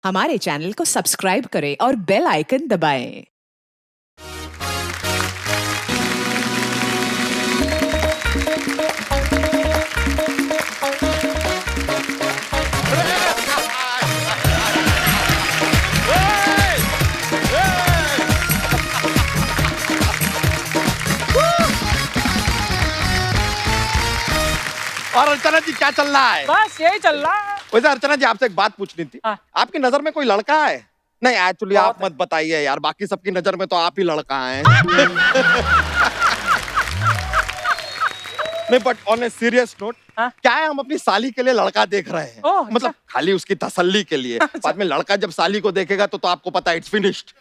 हमारे चैनल को सब्सक्राइब करें और बेल आइकन दबाएं। और अर्चना जी क्या चल रहा है? बस यही चल रहा है। वैसे अर्चना जी आपसे एक बात पूछनी थी। हाँ। आपकी नजर में कोई लड़का है? नहीं एक्चुअली आप मत बताइए यार, बाकी सबकी नजर में तो आप ही लड़का हैं। नहीं but on a serious note, हाँ? क्या है हम अपनी साली के लिए लड़का देख रहे हैं। ओह, मतलब खाली उसकी तसल्ली के लिए। बाद में लड़का जब साली को देखेगा तो आपको पता है इट्स फिनिश्ड।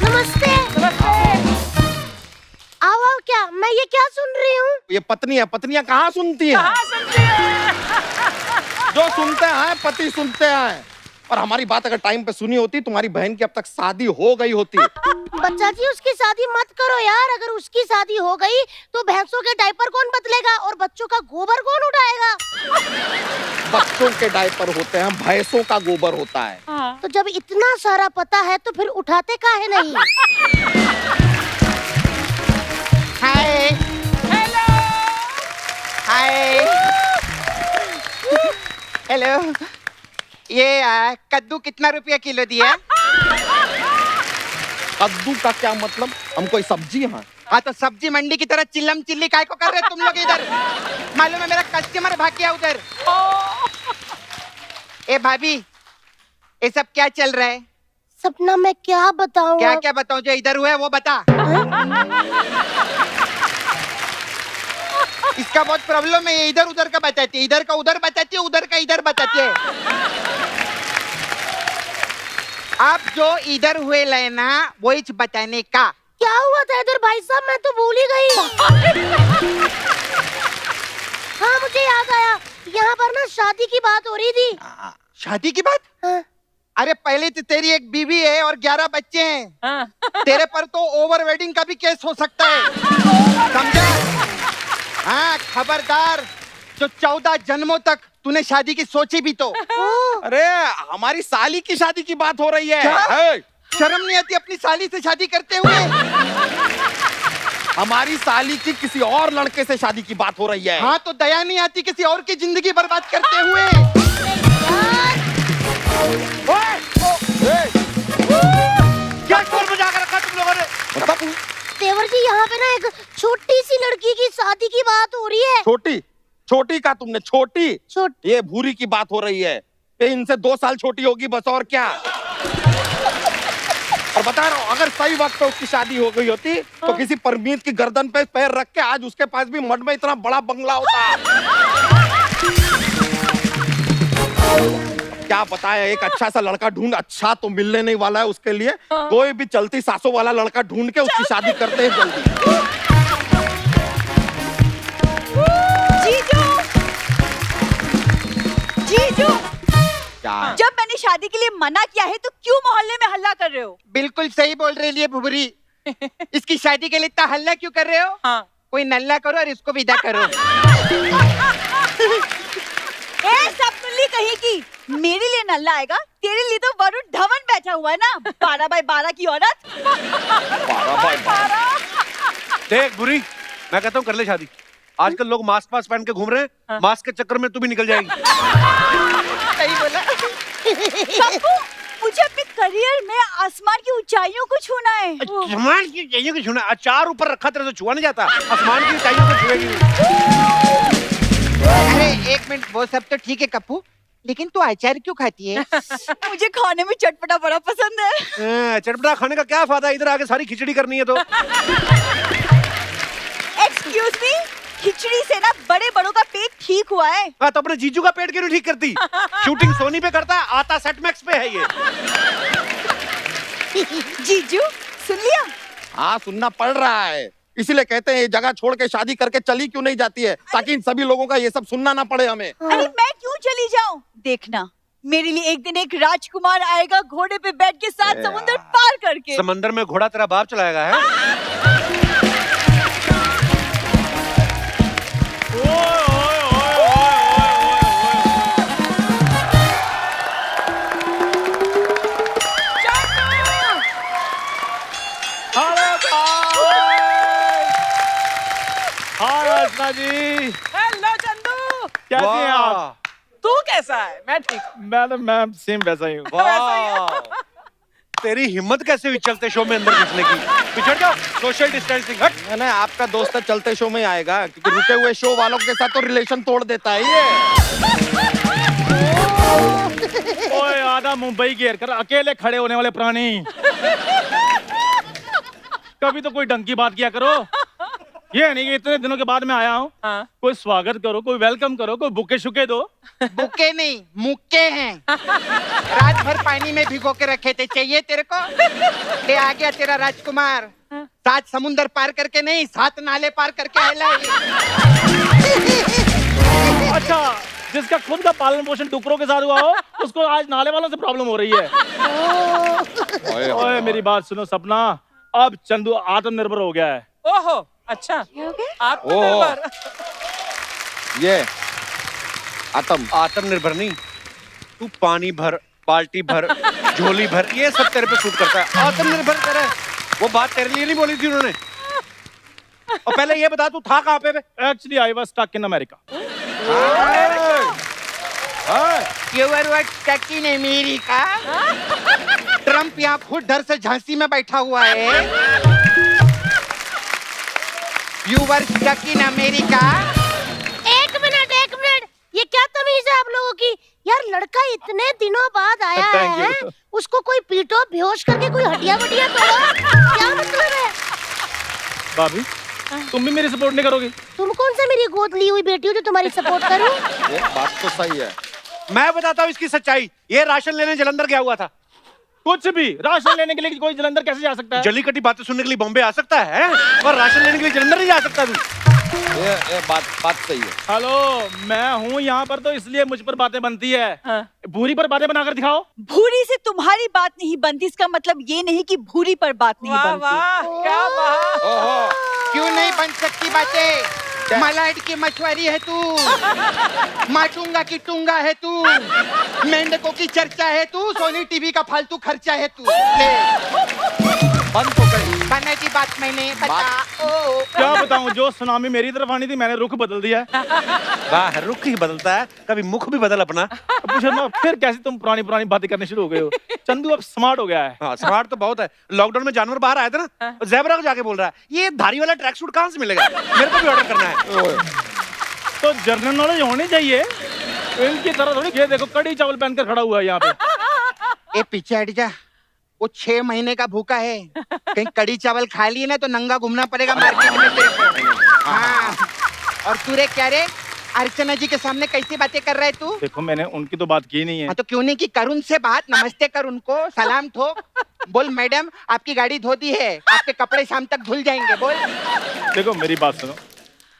नमस्ते। आओ आओ, क्या मैं ये क्या सुन रही हूँ? ये पत्नी है, पत्नियां कहाँ सुनती हैं? कहाँ सुनती है? जो सुनते हैं पति सुनते हैं। और हमारी बात अगर टाइम पे सुनी होती, तुम्हारी बहन की अब तक शादी हो गई होती। बच्चा जी उसकी शादी मत करो यार। अगर उसकी शादी हो गई तो भैंसों के डायपर कौन बदलेगा और बच्चों का गोबर कौन उठाएगा? बच्चों के डायपर होते हैं, भैंसों का गोबर होता है। हाँ। तो जब इतना सारा पता है तो फिर उठाते काहे नहीं? Hi hello. हाय हेलो, ये कद्दू कितना रुपया किलो दिया? कद्दू का क्या मतलब? हम कोई सब्जी हैं? हाँ तो सब्जी मंडी की तरह चिल्लम चिल्ली काय को कर रहे तुम लोग इधर? मालूम है मेरा कस्टमर भाग गया उधर। ए भाभी, ये सब क्या चल रहा है? सपना मैं क्या बताऊँ? क्या क्या बताऊं? जो इधर हुआ है वो बता। इसका बहुत प्रॉब्लम है, ये इधर उधर का बताती है, इधर का उधर बताती है, उधर का इधर बताती है। आप जो इधर हुए लेना वो बताने का। क्या हुआ था इधर भाई साहब? मैं तो भूल ही गई। हाँ मुझे याद आया, यहाँ पर ना शादी की बात हो रही थी। शादी की बात? हाँ। अरे पहले तो तेरी एक बीवी है और 11 बच्चे हैं। हाँ। तेरे पर तो ओवर वेडिंग का भी केस हो सकता है, समझा? हाँ खबरदार, जो 14 जन्मों तक तूने शादी की सोची भी तो। अरे हमारी साली की शादी की बात हो रही है। क्या? है। शर्म नहीं आती अपनी साली से शादी करते हुए? हमारी साली की किसी और लड़के से शादी की बात हो रही है। हाँ तो दया नहीं आती किसी और की जिंदगी बर्बाद करते हुए? क्या शोर मचा के रखा तुम लोगों ने? देवर जी यहाँ पे ना एक छोटी सी लड़की की शादी की बात हो रही है। छोटी छोटी का तुमने छोटी? छोटी ये भूरी की बात हो रही है। ये इनसे 2 साल छोटी होगी बस, और क्या। और बता रहा हूँ, अगर सही वक्त पे उसकी शादी हो गई होती तो किसी परमीत की गर्दन पे पैर रख के आज उसके पास भी मड में इतना बड़ा बंगला होता। क्या बताया, एक अच्छा सा लड़का ढूंढ, अच्छा तो मिलने नहीं वाला है उसके लिए। कोई भी चलती सासों वाला लड़का ढूंढ के उसकी शादी करते हैं जल्दी। जीजू, क्या? जब मैंने शादी के लिए मना किया है तो क्यों मोहल्ले में हल्ला कर रहे हो? बिल्कुल सही बोल रही है भुबरी। इसकी शादी के लिए इतना हल्ला क्यों कर रहे हो? हाँ। कोई नल्ला करो और इसको विदा करो। ए सपनुल्ली कहीं की, मेरे लिए नल्ला आएगा, तेरे लिए तो वरुण धवन बैठा हुआ है ना, 12x12 की औरत। 12x12। देख बुरी, मैं कहता हूँ कर ले शादी। आजकल लोग मास्क पास पहन के घूम रहे हैं, मास्क के चक्कर में तू भी निकल जाएगी। सही बोला। पप्पू, मुझे अपने करियर में आसमान की ऊंचाइयों को छूना है। आसमान की ऊंचाइयों को छूना? अचार ऊपर रखा तेरे से छुआ नहीं जाता, आसमान की ऊंचाइयों को छुएगी। अरे एक मिनट, वो सब तो ठीक है कप्पू, लेकिन तू अचार क्यों खाती है? मुझे खाने में चटपटा बड़ा पसंद है। चटपटा खाने का क्या फायदा, इधर आके सारी खिचड़ी करनी है तो। एक्सक्यूज मी, खिचड़ी से ना बड़े बड़ों का पेट ठीक हुआ है। तो अपने जीजू का पेट क्यों नहीं ठीक करती? शूटिंग सोनी पे करता है, आता सेट मैक्स पे है ये। जीजू सुन लिया? हाँ सुनना पड़ रहा है, इसीलिए कहते हैं ये जगह छोड़ के शादी करके चली क्यों नहीं जाती है, ताकि इन सभी लोगों का ये सब सुनना ना पड़े हमें। अरे मैं क्यों चली जाऊं? देखना, मेरे लिए एक दिन एक राजकुमार आएगा घोड़े पे बैठ के साथ समुद्र पार करके। समंदर में घोड़ा तेरा बाप चलाएगा है? अर्चना जी, हेलो चंदू, कैसे हैं आप? तू कैसा है? मैं ठीक। मैं सेम वैसा ही हूँ। वाह तेरी हिम्मत कैसे हुई चलते शो में अंदर घुसने की? पिछड़ जाओ, सोशल डिस्टेंसिंग हट। नहीं आपका दोस्त है, चलते शो में ही आएगा क्योंकि रुके हुए शो वालों के साथ तो रिलेशन तोड़ देता है ये। ओए आधा मुंबई घेर कर अकेले खड़े होने वाले प्राणी, कभी तो कोई ढंग की बात किया करो। ये नहीं कि इतने दिनों के बाद मैं आया हूँ, हाँ। कोई स्वागत करो, कोई वेलकम करो, कोई बुके शुके दो। बुके नहीं, मुक्के हैं। रात भर पानी में भिगो के रखे थे, चाहिए तेरे को? ले आ गया तेरा राजकुमार। 7 समुंदर पार करके नहीं, 7 नाले पार करके आया है। अच्छा, जिसका खुद का पालन पोषण टुकड़ों के साथ हुआ हो, उसको आज नाले वालों से प्रॉब्लम हो रही है। ओए मेरी बात सुनो सपना, अब चंदू आत्मनिर्भर हो गया है। ओहो, अच्छा। आत्मनिर्भर। ये आत्मनिर्भर नहीं, तू पानी भर, बाल्टी भर, झोली भर, ये सब तेरे पे सूट करता है। आत्मनिर्भर तेरा है। वो बात तेरे लिए नहीं बोली थी उन्होंने। और पहले ये बता तू था कहाँ पे? Actually I was stuck in America. You were what stuck in America? Trump यहाँ खुद डर से झांसी में बैठा हुआ है। You were stuck in America? एक मिनट, ये क्या तमीज है आप लोगों की? यार लड़का इतने दिनों बाद आया Thank you. है, उसको कोई पीटो, बेहोश करके कोई हड्डियां वड्डियां तोड़ो, क्या मतलब है? भाभी, तुम भी मेरी सपोर्ट नहीं करोगी? तुम कौन सा मेरी गोद ली हुई बेटी हो जो तुम्हारी सपोर्ट करूं? ये बात तो सही है। मैं बताता हूँ इसकी सच्चाई। ये राशन लेने जलंधर गया हुआ था। कुछ भी, राशन लेने के लिए कोई जलंधर कैसे जा सकता है? जली कटी बातें सुनने के लिए बॉम्बे आ सकता है, और राशन लेने के लिए जलंधर नहीं जा सकता तू। ये बात सही है। हेलो, मैं हूँ यहाँ पर तो इसलिए मुझ पर बातें बनती है। हाँ। भूरी पर बातें बनाकर दिखाओ। भूरी से तुम्हारी बात नहीं बनती, इसका मतलब ये नहीं कि भूरी पर बात नहीं वाह बनती। वाह, क्या बात। ओहो, क्यों नहीं बन सकती बातें? मलाड की मछुआरी है तू, माटूंगा की टूंगा है तू, मेंढकों की चर्चा है तू, सोनी टीवी का फालतू खर्चा है तू। ले बंद तो गई। बना की बात मैंने बता। ओ क्या बताऊँ, जो सुनामी मेरी तरफ आनी थी मैंने रुख बदल दिया है। वाह, रुख ही बदलता है, कभी मुख भी बदल अपना। अब शर्मा, फिर कैसे तुम पुरानी बातें करने शुरू हो गए हो? चंदू अब स्मार्ट हो गया है। हाँ, स्मार्ट तो बहुत है। लॉकडाउन में जानवर बाहर आए थे ना, ज़ेबरा को जाके बोल रहा है ये धारी वाला ट्रैक सूट कहाँ से मिलेगा, मेरे को भी ऑर्डर करना है। तो जनरल नॉलेज होनी चाहिए इनकी तरह थोड़ी। ये देखो, कड़ी चावल पहनकर खड़ा हुआ है यहाँ पे। ए पीछे हट जा, वो 6 महीने का भूखा है, कहीं कड़ी चावल खा लिए ना तो नंगा घूमना पड़ेगा मार्केट में तेरे को। हाँ। और तू रे क्या रे, अर्चना जी के सामने कैसी बातें कर रहा है तू? देखो, मैंने उनकी तो बात की नहीं है। हाँ तो क्यों नहीं की? करुण से बात, नमस्ते कर उनको, सलाम ठोक, बोल मैडम आपकी गाड़ी धो दी है, आपके कपड़े शाम तक धुल जाएंगे, बोल। देखो मेरी बात सुनो,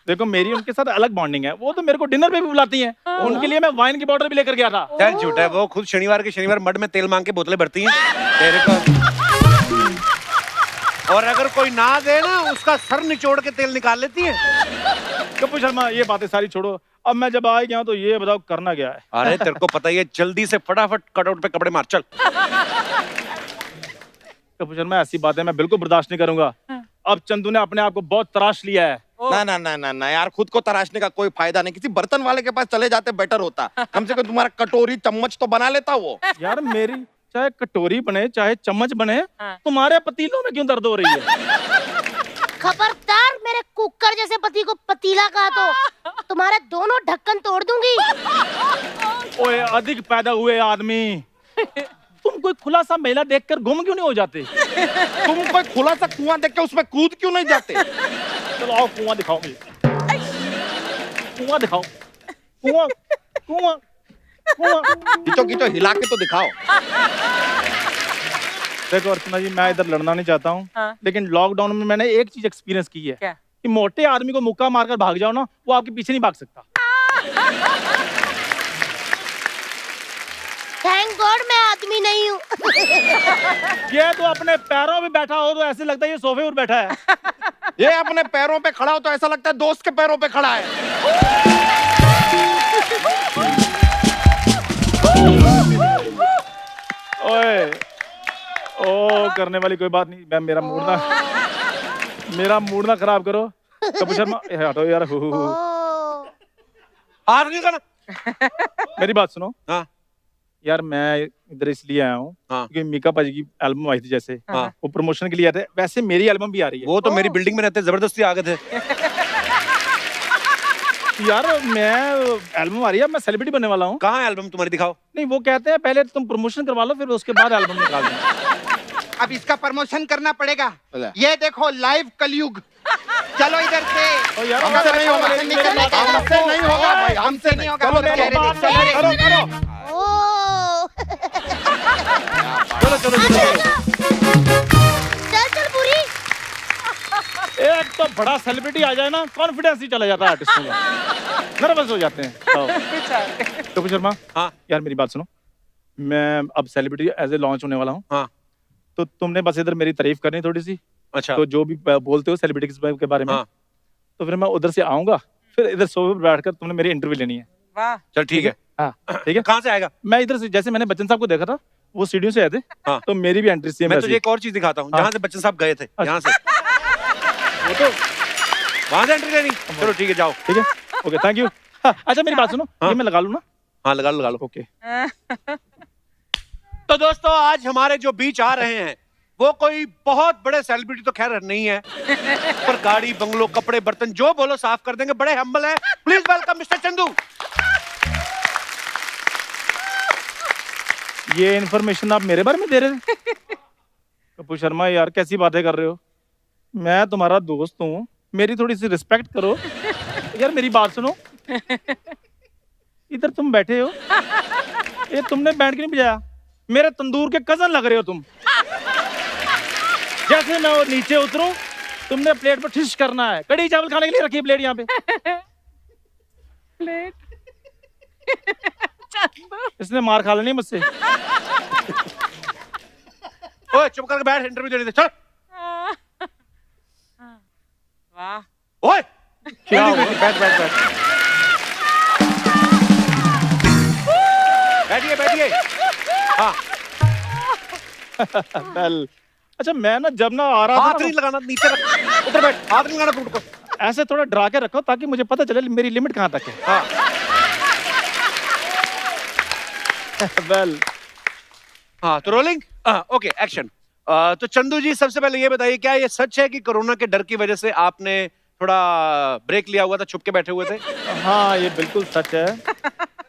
देखो मेरी उनके साथ अलग बॉन्डिंग है। वो तो मेरे को डिनर पे भी बुलाती हैं। उनके लिए मैं वाइन की बॉटल भी लेकर गया था। चल झूठा है, वो खुद शनिवार के शनिवार मड में तेल मांग के बोतलें भरती हैं तेरे को। और अगर कोई ना दे ना, उसका सर निचोड़ के तेल निकाल लेती है। कपूर शर्मा, ये बातें सारी छोड़ो। अब मैं जब आ गया हूं तो ये बताओ करना क्या है? अरे तेरे को पता ही है, जल्दी से फटाफट कटआउट पे कपड़े मार चल। कपूर शर्मा, ऐसी बातें मैं बिल्कुल बर्दाश्त नहीं करूंगा। अब चंदू ने अपने आप को बहुत तराश लिया है। ना यार, खुद को तराशने का कोई फायदा नहीं। किसी बर्तन वाले के पास चले जाते बेटर होता। कम से कम तुम्हारा कटोरी चम्मच तो बना लेता वो। यार मेरी चाहे कटोरी बने चाहे चम्मच बने, तुम्हारे पतीलों में क्यों दर्द हो रही है? खबरदार मेरे कुकर जैसे पति को पतीला कहा तो तुम्हारे दोनों ढक्कन तोड़ दूंगी। ओए अधिक पैदा हुए आदमी, तुम कोई खुला सा मेला देखकर गुम क्यों नहीं हो जाते? तुम कोई खुला सा कुआं देख के उसमें कूद क्यों नहीं जाते? चलो आओ, कुआं दिखाओ मुझे, कुआं दिखाओ, कुआं कुआं कुआं। खींचो हिला के तो दिखाओ। देखो अर्चना जी, मैं इधर लड़ना नहीं चाहता हूँ, लेकिन लॉकडाउन में मैंने एक चीज एक्सपीरियंस की है। क्या? कि मोटे आदमी को मुक्का मारकर भाग जाओ ना, वो आपके पीछे नहीं भाग सकता। थैंक गॉड मैं आदमी नहीं हूँ। ये तो अपने पैरों में बैठा हो तो ऐसे लगता है ये सोफे पर बैठा है। ये अपने पैरों पे खड़ा हो तो ऐसा लगता है दोस्त के पैरों पे खड़ा है। ओए, ओ करने वाली कोई बात नहीं। मैं मेरा मूड ना खराब करो। कपूर शर्मा हटो यार ओ, हाथ नहीं करना। मेरी बात सुनो। हाँ। यार मैं इधर इसलिए आया हूँ हाँ। क्योंकि मीका पाजी की एल्बम आई थी जैसे, हाँ। वो प्रमोशन के लिए आए थे, वैसे मेरी एल्बम भी आ रही है। वो तो मेरी बिल्डिंग में रहते जबरदस्ती आ गए थे। यार मैं एल्बम आ रही है, मैं सेलिब्रिटी बनने वाला हूँ। कहाँ एल्बम तुम्हारी दिखाओ। नहीं वो कहते हैं पहले तुम प्रमोशन करवा लो फिर उसके बाद एल्बम निकाल दो। अब इसका प्रमोशन करना पड़ेगा। ये देखो लाइव कलयुग। चलो इधर से। ओ यार हमसे नहीं होगा, हमसे नहीं होगा भाई, हमसे नहीं होगा। चलो, चलो, चलो, करो, चलो, करो, करो। ओ। चलो चलो चलो। चल पूरी। एक तो बड़ा सेलिब्रिटी आ जाए ना, कॉन्फिडेंस ही चला जाता है आर्टिस्टों का, नर्वस हो जाते हैं। कपूर शर्मा, हाँ। यार मेरी बात सुनो, मैं अब सेलिब्रिटी एज ए लॉन्च होने वाला हूँ। हाँ। तो तुमने बस इधर मेरी तारीफ करनी थोड़ी सी। अच्छा। तो जो भी बोलते हो सेलिब्रिटी के बारे में, हाँ। तो फिर मैं उधर से आऊंगा, फिर इधर सोफे पर बैठकर तुमने मेरी इंटरव्यू लेनी है। वाह। चल ठीक है। हाँ ठीक है। कहाँ से आएगा? मैं इधर से, जैसे मैंने बच्चन साहब को देखा था वो सीढ़ियों से आए थे, हाँ। तो मेरी भी एंट्री सेम मैं ऐसी। तुझे एक और चीज दिखाता हूँ, हाँ। जहाँ से बच्चन साहब गए थे, यहाँ से वो तो वहां से एंट्री लेनी। चलो ठीक है, जाओ। ठीक है, ओके थैंक यू। अच्छा मेरी बात सुनो, हाँ। ये मैं लगा लूँ ना? हाँ लगा लो लगा लो। ओके। तो दोस्तों आज हमारे जो बीच आ रहे हैं वो कोई बहुत बड़े सेलिब्रिटी तो खैर नहीं है, पर गाड़ी बंगलो कपड़े बर्तन जो बोलो साफ कर देंगे, बड़े हम्बल है। Please welcome mister Chandu. ये इन्फॉर्मेशन आप मेरे बारे में दे रहे थे? कपूर शर्मा यार कैसी बातें कर रहे हो, मैं तुम्हारा दोस्त हूँ, मेरी थोड़ी सी रिस्पेक्ट करो। यार मेरी बात सुनो, इधर तुम बैठे हो, ये तुमने बैंड क्यों नहीं बजाया? मेरे तंदूर के कजन लग रहे हो तुम। जैसे मैं वो नीचे उतरूं तुमने प्लेट पर ठिश करना है। कड़ी चावल खाने के लिए रखी है प्लेट यहाँ पे। प्लेट। इसने मार खा लेनी मुझसे। ओए चुप करके बैठ, इंटरव्यू देने दे। चल। वाह। ओए क्या हुआ? बैठ बैठ बैठ। बैठिए बैठिए। हाँ। वेल, अच्छा मैं ना जब ना आ रहा हाथ था नहीं ना, लगाना, नीचे रख। उधर बैठ, हाथ नहीं लगाना फ्रूट को। ऐसे थोड़ा डरा के रखो ताकि मुझे पता चले मेरी लिमिट कहाँ तक है। हाँ। वेल, हाँ तो रोलिंग। Okay action. तो चंदू जी सबसे पहले ये बताइए, क्या ये सच है कि कोरोना के डर की वजह से आपने थोड़ा ब्रेक लिया हुआ था, छुप के बैठे हुए थे? हाँ ये बिल्कुल सच है।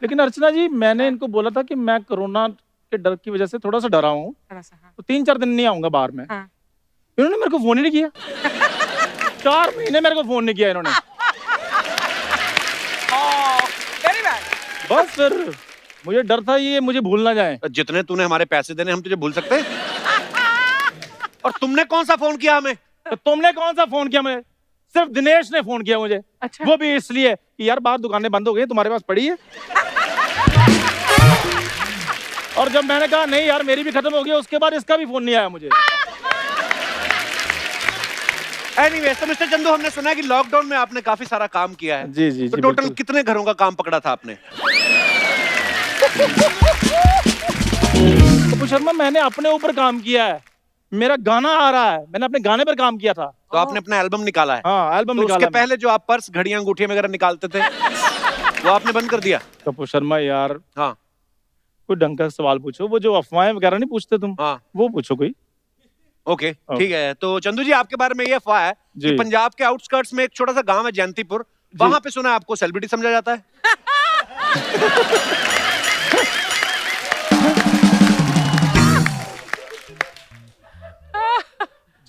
लेकिन अर्चना जी मैंने इनको बोला था कि मैं कोरोना के डर की वजह से थोड़ा सा डरा हूँ, थोड़ा सा, हाँ। तो 3-4 दिन नहीं आऊंगा बाहर में। हाँ। इन्होंने मेरे को फोन ही नहीं किया। 4 महीने मेरे को फोन नहीं किया इन्होंने। Very bad. बस फिर मुझे डर था ये मुझे भूल ना जाए। जितने तूने हमारे पैसे देने हम तुझे भूल सकते हैं? और तुमने कौन सा फोन किया हमें? तो तुमने कौन सा फोन किया मुझे? सिर्फ दिनेश ने फोन किया मुझे। अच्छा। वो भी इसलिए कि यार बाहर दुकानें बंद हो गई, तुम्हारे पास पड़ी है। और जब मैंने कहा नहीं यार मेरी भी खत्म हो गई, उसके बाद इसका भी फोन नहीं आया मुझे। एनीवेज, तो मिस्टर चंदू हमने सुना है कि लॉकडाउन में आपने काफी सारा काम किया है। जी जी तो जी, टोटल बिल्कुल। कितने घरों का काम पकड़ा था आपने? कपूर शर्मा मैंने अपने ऊपर काम किया है, मेरा गाना आ रहा है, मैंने अपने गाने पर काम किया था। तो आपने अपना एल्बम निकाला है? हाँ एल्बम तो निकाला उसके मैंने। पहले जो आप पर्स घड़ियां अंगूठियां वगैरह निकालते थे वो आपने बंद कर दिया? कपूर शर्मा यार हाँ कोई ढंग का सवाल पूछो, वो जो अफवाहें वगैरह नहीं पूछते तुम, हाँ। वो पूछो कोई। ओके ठीक है। तो चंदू जी आपके बारे में ये अफवाह है कि जी। पंजाब के आउटस्कर्ट्स में एक छोटा सा गांव है जयंतीपुर, वहां पे सुना है आपको सेलिब्रिटी समझा जाता है।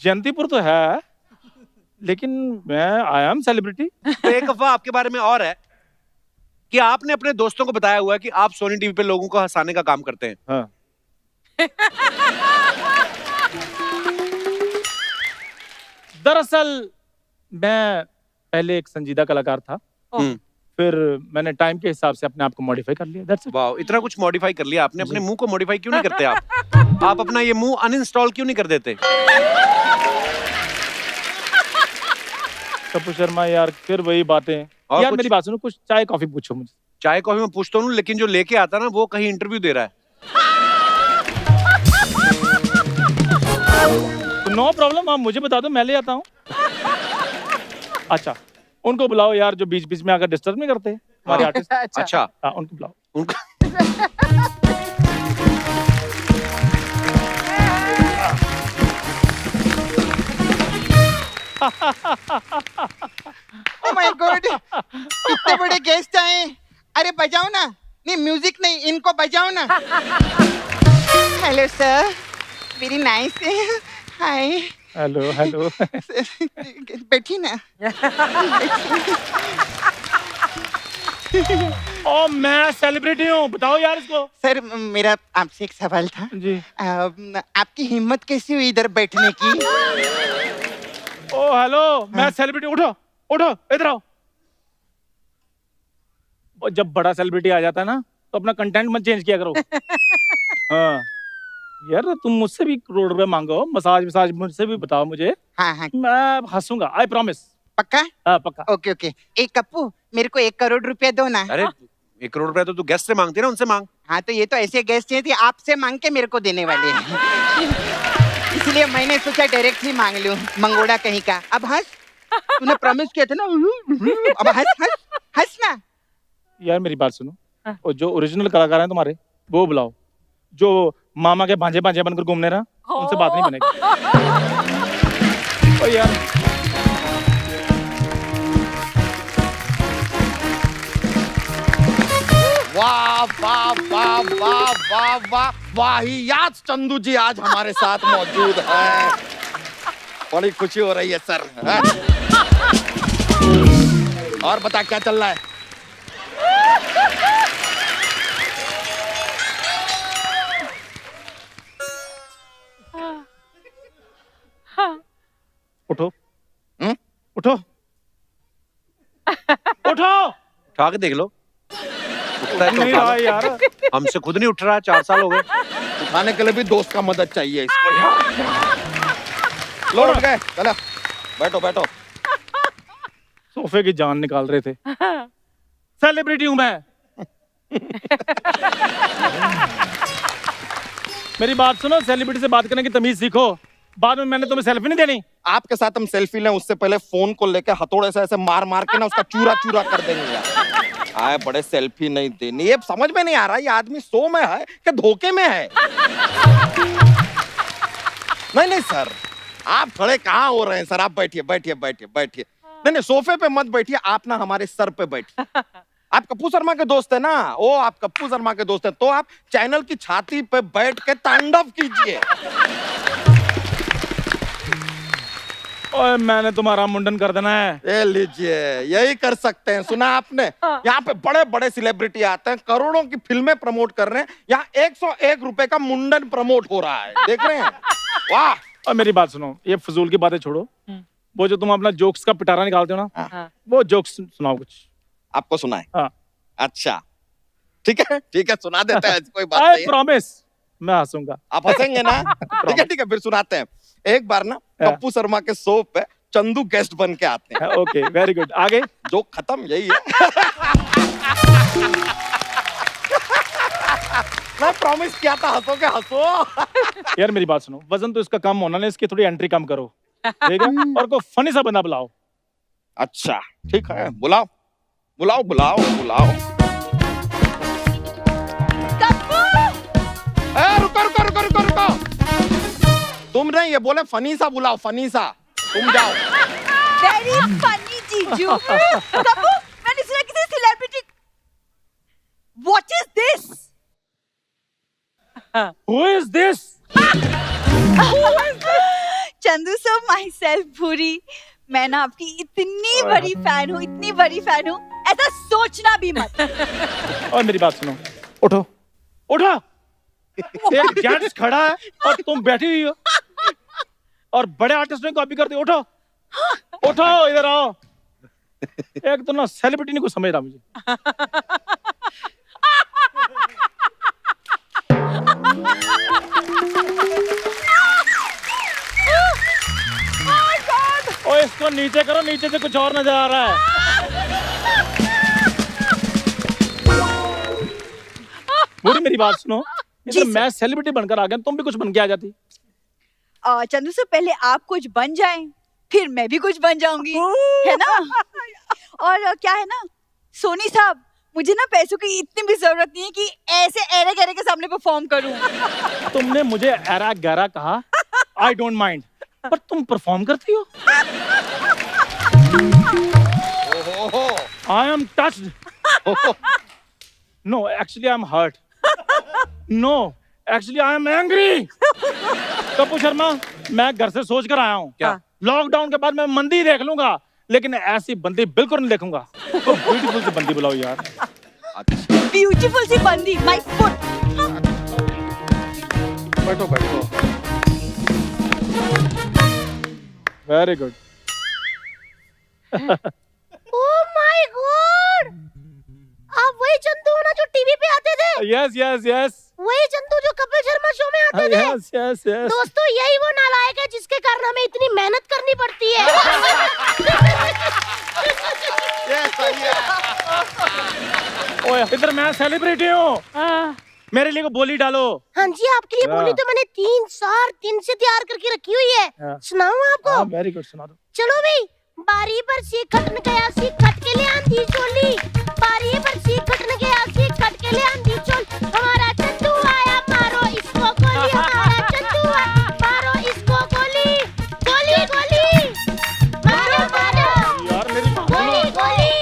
जयंतीपुर तो है लेकिन मैं आई एम सेलिब्रिटी। तो एक अफवाह आपके बारे में और है कि आपने अपने दोस्तों को बताया हुआ है कि आप सोनी टीवी पे लोगों को हंसाने का काम करते हैं। हाँ दरअसल मैं पहले एक संजीदा कलाकार था, फिर मैंने टाइम के हिसाब से अपने आप को मॉडिफाई कर लिया। That's it। वाह, इतना कुछ मॉडिफाई कर लिया आपने। अपने मुंह को मॉडिफाई क्यों नहीं करते आप अपना ये मुंह अनइंस्टॉल क्यों नहीं कर देते? कपूर शर्मा यार फिर वही बातें। और यार कुछ? मेरी बात सुनो, कुछ चाय कॉफी पूछो मुझे। चाय कॉफी में पूछता हूँ, लेकिन जो लेके आता ना वो कहीं इंटरव्यू दे रहा है। तो नो प्रॉब्लम, आप मुझे बता दो मैं ले आता हूँ। अच्छा उनको बुलाओ यार, जो बीच बीच में आकर डिस्टर्ब नहीं करते हमारे हाँ। आर्टिस्ट। अच्छा हाँ उनको बुलाओ। उनका ओ माय गॉड, इतने बड़े गेस्ट आए। अरे बजाओ ना। नहीं म्यूजिक नहीं, इनको बजाओ ना। Hello sir, very nice. Hi, hello hello. बैठी ना। ओ मैं सेलिब्रिटी हूँ, बताओ यार इसको। सर मेरा आपसे एक सवाल था। जी। आपकी हिम्मत कैसी हुई इधर बैठने की? ओ हेलो, मैं सेलिब्रिटी। उठो उठो, इधर आओ। और जब बड़ा सेलिब्रिटी आ जाता है ना तो अपना कंटेंट मत चेंज किया करो। हाँ यार, तुम मुझसे भी करोड़ रुपए मांगो, मसाज मसाज मुझसे भी बताओ मुझे, हाँ हाँ, मैं हंसूंगा, आई प्रॉमिस। पक्का? हाँ पक्का। Okay okay. एक कप्पू, मेरे को 1 करोड़ रुपया दो ना। अरे 1 करोड़ रुपया तो तू गेस्ट से मांगती है ना, उनसे मांग। हाँ तो ये तो ऐसे गेस्ट हैं, आपसे मांग के मेरे को देने वाले हैं। इसलिए मैंने सोचा डायरेक्ट ही मांग लूं, मंगोड़ा कहीं का। अब हंस, तूने प्रॉमिस किया था ना। अब हंस हंस हंस ना। यार मेरी बात सुनो, और जो ओरिजिनल कलाकार हैं तुम्हारे वो बुलाओ, जो मामा के भांजे भांजे बनकर घूमने रहा उनसे बात नहीं बनेगी। ओ यार वाह वाह वाह वाह वाह वाह वाहियात चंदू जी आज हमारे साथ मौजूद है। बड़ी खुशी हो रही है सर। हैं? और बता क्या चल रहा है? उठो। हम्म? उठो उठो। उठा के देख लो, उठता है तो नहीं उठा रहा लो। यार। हमसे खुद नहीं उठ रहा, 4 साल हो गए। उठाने के लिए भी दोस्त का मदद चाहिए इसको यार। लो उठ गए, चलो बैठो बैठो। सोफे की जान निकाल रहे थे। सेलिब्रिटी हूं मैं। मेरी बात सुनो, सेलिब्रिटी से बात करने की तमीज सीखो। बाद में मैंने तुम्हें सेल्फी नहीं देनी। आपके साथ हम सेल्फी लें उससे पहले फोन को लेके हथौड़े से ऐसे मार मार के ना उसका चूरा चूरा कर देंगे यार। आए बड़े सेल्फी नहीं देनी, ये समझ में नहीं आ रहा ये आदमी सो में है कि धोखे में है। नहीं नहीं सर, आप खड़े कहाँ हो रहे हैं सर? आप बैठिए बैठिए बैठिए बैठिए। नहीं नहीं सोफे पे मत बैठिए, आप ना हमारे सर पे बैठिए। आप कप्पू शर्मा के दोस्त है ना? ओ आप कप्पू शर्मा के दोस्त है तो आप चैनल की छाती पे बैठ के तांडव कीजिए। ओए मैंने तुम्हारा मुंडन कर देना है। ये लीजिए, यही कर सकते हैं। सुना आपने? यहाँ पे बड़े बड़े सेलिब्रिटी आते हैं, करोड़ों की फिल्में प्रमोट कर रहे हैं, यहाँ 101 रुपए का मुंडन प्रमोट हो रहा है। देख रहे हैं? वाह। और मेरी बात सुनो, ये फजूल की बातें छोड़ो। वो जो तुम अपना जोक्स का पिटारा निकालते हो ना, हाँ। वो जोक्स सुनाओ कुछ। आपको सुनाए? हाँ। अच्छा ठीक है सुना देते हैं, कोई बात आई नहीं है। प्रॉमिस मैं हंसूंगा। आप हंसेंगे ना? ठीक है फिर सुनाते हैं। एक बार ना हाँ। कप्पू शर्मा के शो पे चंदू गेस्ट बन के आते हैं। ओके वेरी गुड, आगे। जो खत्म यही है। मैं प्रॉमिस किया था हंसोगे, हंसो। यार मेरी बात सुनो, वजन तो इसका कम होना नहीं, इसकी थोड़ी एंट्री कम करो, ठीक है? और कोई फनी सा बंदा बुलाओ। अच्छा ठीक है, बुलाओ बुलाओ बुलाओ बुलाओ। रुको रुको रुको रुको रुको, तुम नहीं ये बोले फनी सा बुलाओ, फनी सा। तुम जाओ। वेरी फनी जीजू। कपूर, मैंने सुना किसी celebrity. What is this? Who is this? Chandu sir, my self भूरी। मैं ना आपकी इतनी बड़ी फैन हूँ, इतनी बड़ी फैन हूँ, ऐसा सोचना भी मत। और मेरी बात सुनो, उठो उठो। एक जेंट्स खड़ा है और तुम बैठी हुई हो और बड़े आर्टिस्ट ने कॉपी करते। उठो उठो, इधर आओ। एक तो ना सेलिब्रिटी नहीं कुछ समझ रहा मुझे। ओ इसको नीचे करो, नीचे से कुछ और नजर आ रहा है। पूरी मेरी बात सुनो, इधर मैं सेलिब्रिटी बनकर आ गया, तुम भी कुछ बन के आ जाती। चंदू सर, पहले आप कुछ बन जाएं, फिर मैं भी कुछ बन जाऊंगी, है ना? और क्या है ना सोनी साहब, मुझे ना पैसों की इतनी भी जरूरत नहीं है कि ऐसे एरे गहरे के सामने परफॉर्म करूं। तुमने मुझे एरा गहरा कहा, आई डोंट माइंड, पर तुम परफॉर्म करती हो। I am touched. No actually I am hurt. No actually I am angry. Kapoor Sharma, मैं घर से सोच कर आया हूँ, क्या? लॉकडाउन के बाद मैं मंदी देख लूंगा, लेकिन ऐसी बंदी बिल्कुल नहीं देखूंगा। तो ब्यूटीफुल सी बंदी बुलाओ यार। ब्यूटीफुल सी बंदी, माय फुट। बैठो बैठो। Very good. Oh my God, आप वही चंदू हो ना जो टीवी पे आते थे? यस यस यस वही चंदू जो कपिल शर्मा शो में आते थे? Yes yes yes. दोस्तों, यही वो नालायक है जिसके कारण हमें इतनी मेहनत करनी पड़ती है। ओए इधर मैं सेलिब्रिटी हूँ, मेरे लिए को बोली डालो। हाँ जी, आपके लिए बोली तो मैंने 3-4 दिन से तैयार करके रखी हुई है। सुनाऊं आपको? वेरी गुड, सुना दो। चलो भाई। बारी पर सी खटन गया सी खट के ले आंधी चोली, बारी पर सी खटन गया सी खट के ले आंधी चोल। हमारा चंदू आया, मारो इसको गोली, हमारा चंदू आया, मारो इसको गोली, गोली गोली, मारो मारो, यार मेरी गोली गोली,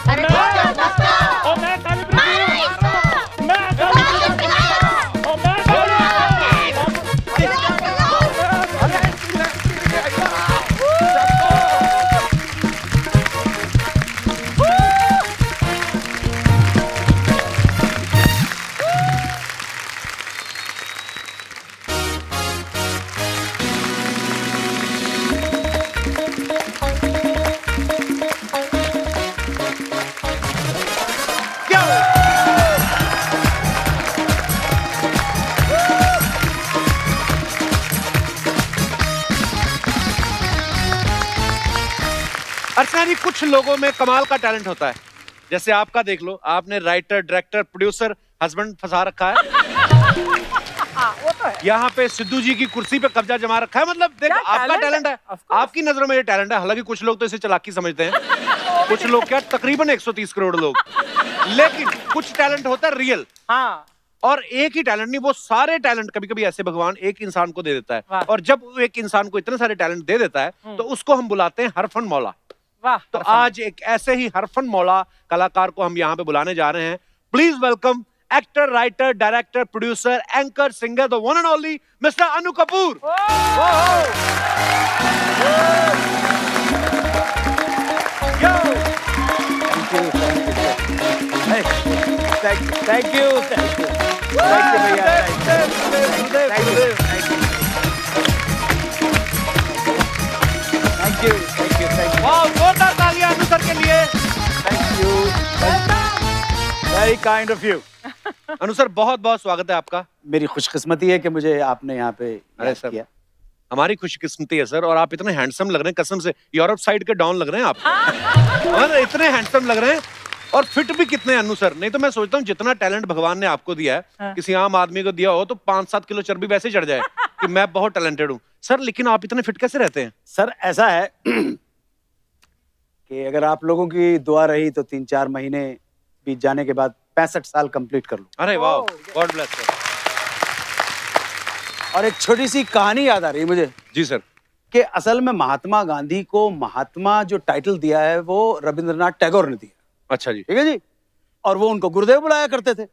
अरे दोस्तों दोस्तों, ओ मैं सेलिब्रिटी मारो हूँ, इसको, मैं सेलिब्रिटी हूँ, ओ मैं अर्चना जी, कुछ लोगों में कमाल का टैलेंट होता है, जैसे आपका देख लो, आपने राइटर, डायरेक्टर, प्रोड्यूसर, हस्बैंड फंसा रखा है। वो तो है। यहाँ पे सिद्धू जी की कुर्सी पे कब्जा जमा रखा है। मतलब देखो, क्या आपका talent टैलेंट है? है, Of course. आपकी नजरों में ये टैलेंट है। हालांकि कुछ लोग तो इसे चालाकी समझते हैं, कुछ लोग क्या तकरीबन 130 करोड़ लोग। लेकिन कुछ टैलेंट होता है रियल, हाँ, और एक ही टैलेंट नहीं, वो सारे टैलेंट कभी कभी ऐसे भगवान एक इंसान को दे देता है। वाह। और जब वो एक इंसान को इतने सारे टैलेंट दे देता है तो उसको हम बुलाते हैं हरफन मौला। वाह। तो आज एक ऐसे ही हरफन मौला कलाकार को हम यहाँ पे बुलाने जा रहे हैं। Please welcome actor, writer, director, producer, anchor, singer, the one and only mister Anu Kapoor. Thank you वाह, जोरदार तालियां अनु सर के लिए। Very kind of you. Anu sir, बहुत बहुत स्वागत है आपका। मेरी खुशकिस्मती है कि मुझे आपने यहाँ पे अरे याद सर, किया। हमारी खुशकिस्मती है सर, और आप इतने हैंडसम लग रहे हैं, कसम से यूरोप साइड के डॉन लग रहे हैं आप। और इतने हैंडसम लग रहे हैं, और फिट भी कितने अनु सर। नहीं तो मैं सोचता हूँ जितना टैलेंट भगवान ने आपको दिया है, किसी आम आदमी को दिया हो तो 5-7 किलो चर्बी वैसे चढ़ जाए कि मैं बहुत टैलेंटेड हूँ सर। लेकिन आप इतने फिट कैसे रहते हैं? सर ऐसा है कि अगर आप लोगों की दुआ रही तो 3-4 महीने बीत जाने के बाद 65 साल कंप्लीट कर लूं। अरे वाह, गॉड ब्लेस सर। और एक छोटी सी कहानी याद आ रही है मुझे जी सर। कि असल में महात्मा गांधी को महात्मा जो टाइटल दिया है वो रविंद्रनाथ टैगोर ने दिया। अच्छा जी। ठीक है जी। और वो उनको गुरुदेव बुलाया करते थे।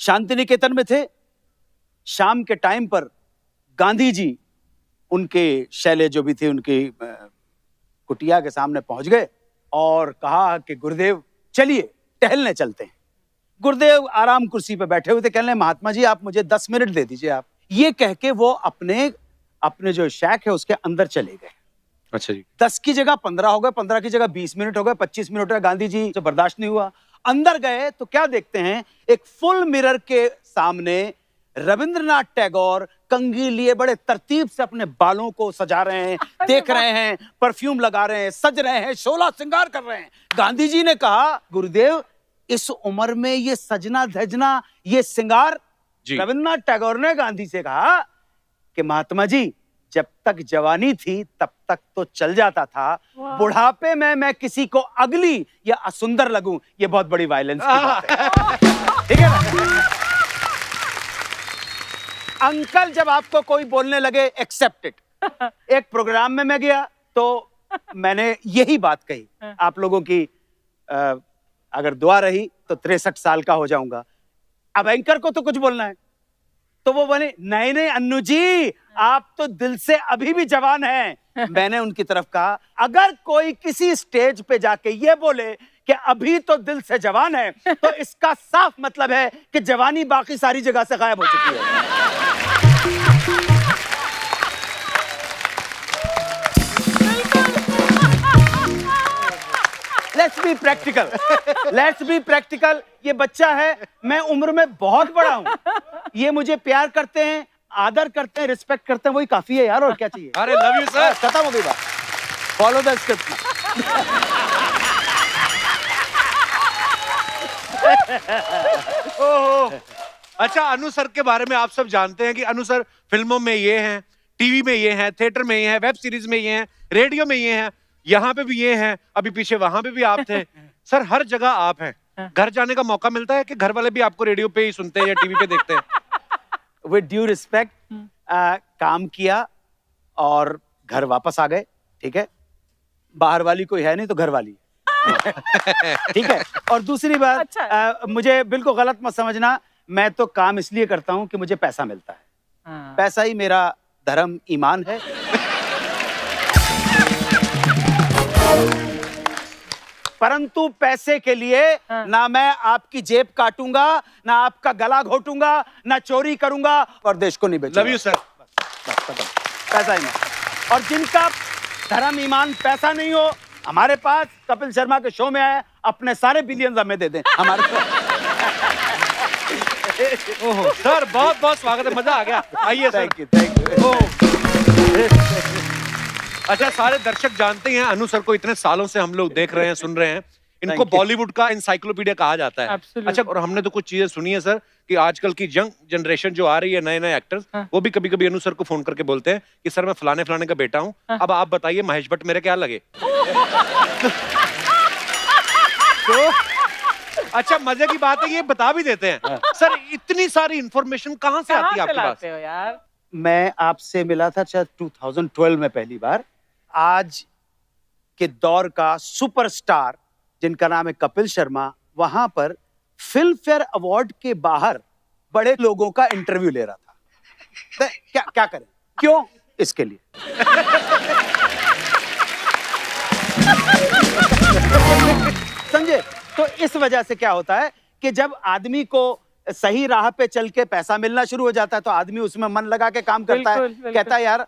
शांति निकेतन में थे, शाम के टाइम पर गांधी जी उनके शैले जो भी थे उनकी कुटिया के सामने पहुंच गए और कहा कि गुरुदेव चलिए टहलने चलते हैं। गुरुदेव आराम कुर्सी पे बैठे हुए थे, कहने महात्मा जी आप मुझे 10 मिनट दे दीजिए आप। ये कह के वो अपने जो शैक है उसके अंदर चले गए। अच्छा जी। 10 की जगह 15 हो गए, 15 की जगह 20 मिनट हो गए, 25 मिनट हो गए। गांधी जी से बर्दाश्त नहीं हुआ, अंदर गए तो क्या देखते हैं, एक फुल मिरर के सामने रविंद्रनाथ टैगोर कंघी लिए बड़े तरतीब से अपने बालों को सजा रहे हैं, देख रहे हैं, परफ्यूम लगा रहे हैं, सज रहे हैं, शोला श्रृंगार कर रहे हैं। गांधी जी ने कहा गुरुदेव इस उम्र में ये सजना धजना ये श्रृंगार। जी। रविंद्रनाथ टैगोर ने गांधी से कहा कि महात्मा जी जब तक जवानी थी तब तक तो चल जाता था, बुढ़ापे में मैं किसी को अगली या असुंदर लगूं, ये बहुत बड़ी वायलेंस की बात है। ठीक है ना? अंकल जब आपको कोई बोलने लगे एक्सेप्ट इट। एक प्रोग्राम में मैं गया तो मैंने यही बात कही, आप लोगों की अगर दुआ रही तो 63 साल का हो जाऊंगा। अब एंकर को तो कुछ बोलना है, तो वो बोले नहीं नहीं अन्नू जी, आप तो दिल से अभी भी जवान हैं। मैंने उनकी तरफ कहा, अगर कोई किसी स्टेज पे जाके ये बोले कि अभी तो दिल से जवान है, तो इसका साफ मतलब है कि जवानी बाकी सारी जगह से गायब हो चुकी है। Let's be practical, let's be practical. ये बच्चा है, मैं उम्र में बहुत बड़ा हूं, ये मुझे प्यार करते हैं, आदर करते हैं, रिस्पेक्ट करते हैं, वही काफी है यार, और क्या चाहिए। अरे लव यू सर, खत्म हो गई बात। Follow the script. ओहो। अच्छा, अनु सर के बारे में आप सब जानते हैं कि अनु सर फिल्मों में ये हैं, टीवी में ये हैं, थिएटर में ये हैं, वेब सीरीज में ये हैं, रेडियो में ये हैं, यहाँ पे भी ये हैं, अभी पीछे वहां पे भी आप थे। सर हर जगह आप हैं। घर जाने का मौका मिलता है कि घर वाले भी आपको रेडियो पे ही सुनते हैं या टीवी पे देखते हैं? विद ड्यू रिस्पेक्ट, काम किया और घर वापस आ गए। ठीक है, बाहर वाली कोई है नहीं तो घर वाली ठीक है। और दूसरी बात, अच्छा। मुझे बिल्कुल गलत मत समझना, मैं तो काम इसलिए करता हूं कि मुझे पैसा मिलता है। पैसा ही मेरा धर्म ईमान है। परंतु पैसे के लिए ना मैं आपकी जेब काटूंगा, ना आपका गला घोटूंगा, ना चोरी करूंगा और देश को नहीं बेचूंगा। Love you sir. पैसा ही नहीं। और जिनका धर्म ईमान पैसा नहीं हो, हमारे पास कपिल शर्मा के शो में आए, अपने सारे बिलियंस हमें दे दें हमारे ओहो सर, बहुत बहुत स्वागत है, मजा आ गया। आइए सर। Thank you. अच्छा, सारे दर्शक जानते हैं अनु सर को, इतने सालों से हम लोग देख रहे हैं, सुन रहे हैं। इनको बॉलीवुड का इंसाइक्लोपीडिया कहा जाता है। अच्छा, और हमने तो कुछ चीजें सुनी है सर कि आजकल की यंग जनरेशन जो आ रही है, नए नए एक्टर्स, वो भी कभी कभी अनु सर को फोन करके बोलते हैं कि सर मैं फलाने फलाने का बेटा हूँ, अब आप बताइए महेश भट्ट मेरे क्या लगे। तो अच्छा, मजे की बात है, ये बता भी देते हैं। सर इतनी सारी इंफॉर्मेशन कहाँ से आती है आपके पास? हो यार? मैं आपसे मिला था शायद 2012 में पहली बार। आज के दौर का सुपरस्टार जिनका नाम है कपिल शर्मा, वहां पर फिल्म फेयर अवार्ड के बाहर बड़े लोगों का इंटरव्यू ले रहा था। क्या क्या करें, क्यों? इसके लिए समझे? तो इस वजह से क्या होता है कि जब आदमी को सही राह पे चल के पैसा मिलना शुरू हो जाता है तो आदमी उसमें मन लगा के काम करता है। बिल्कुल। कहता है यार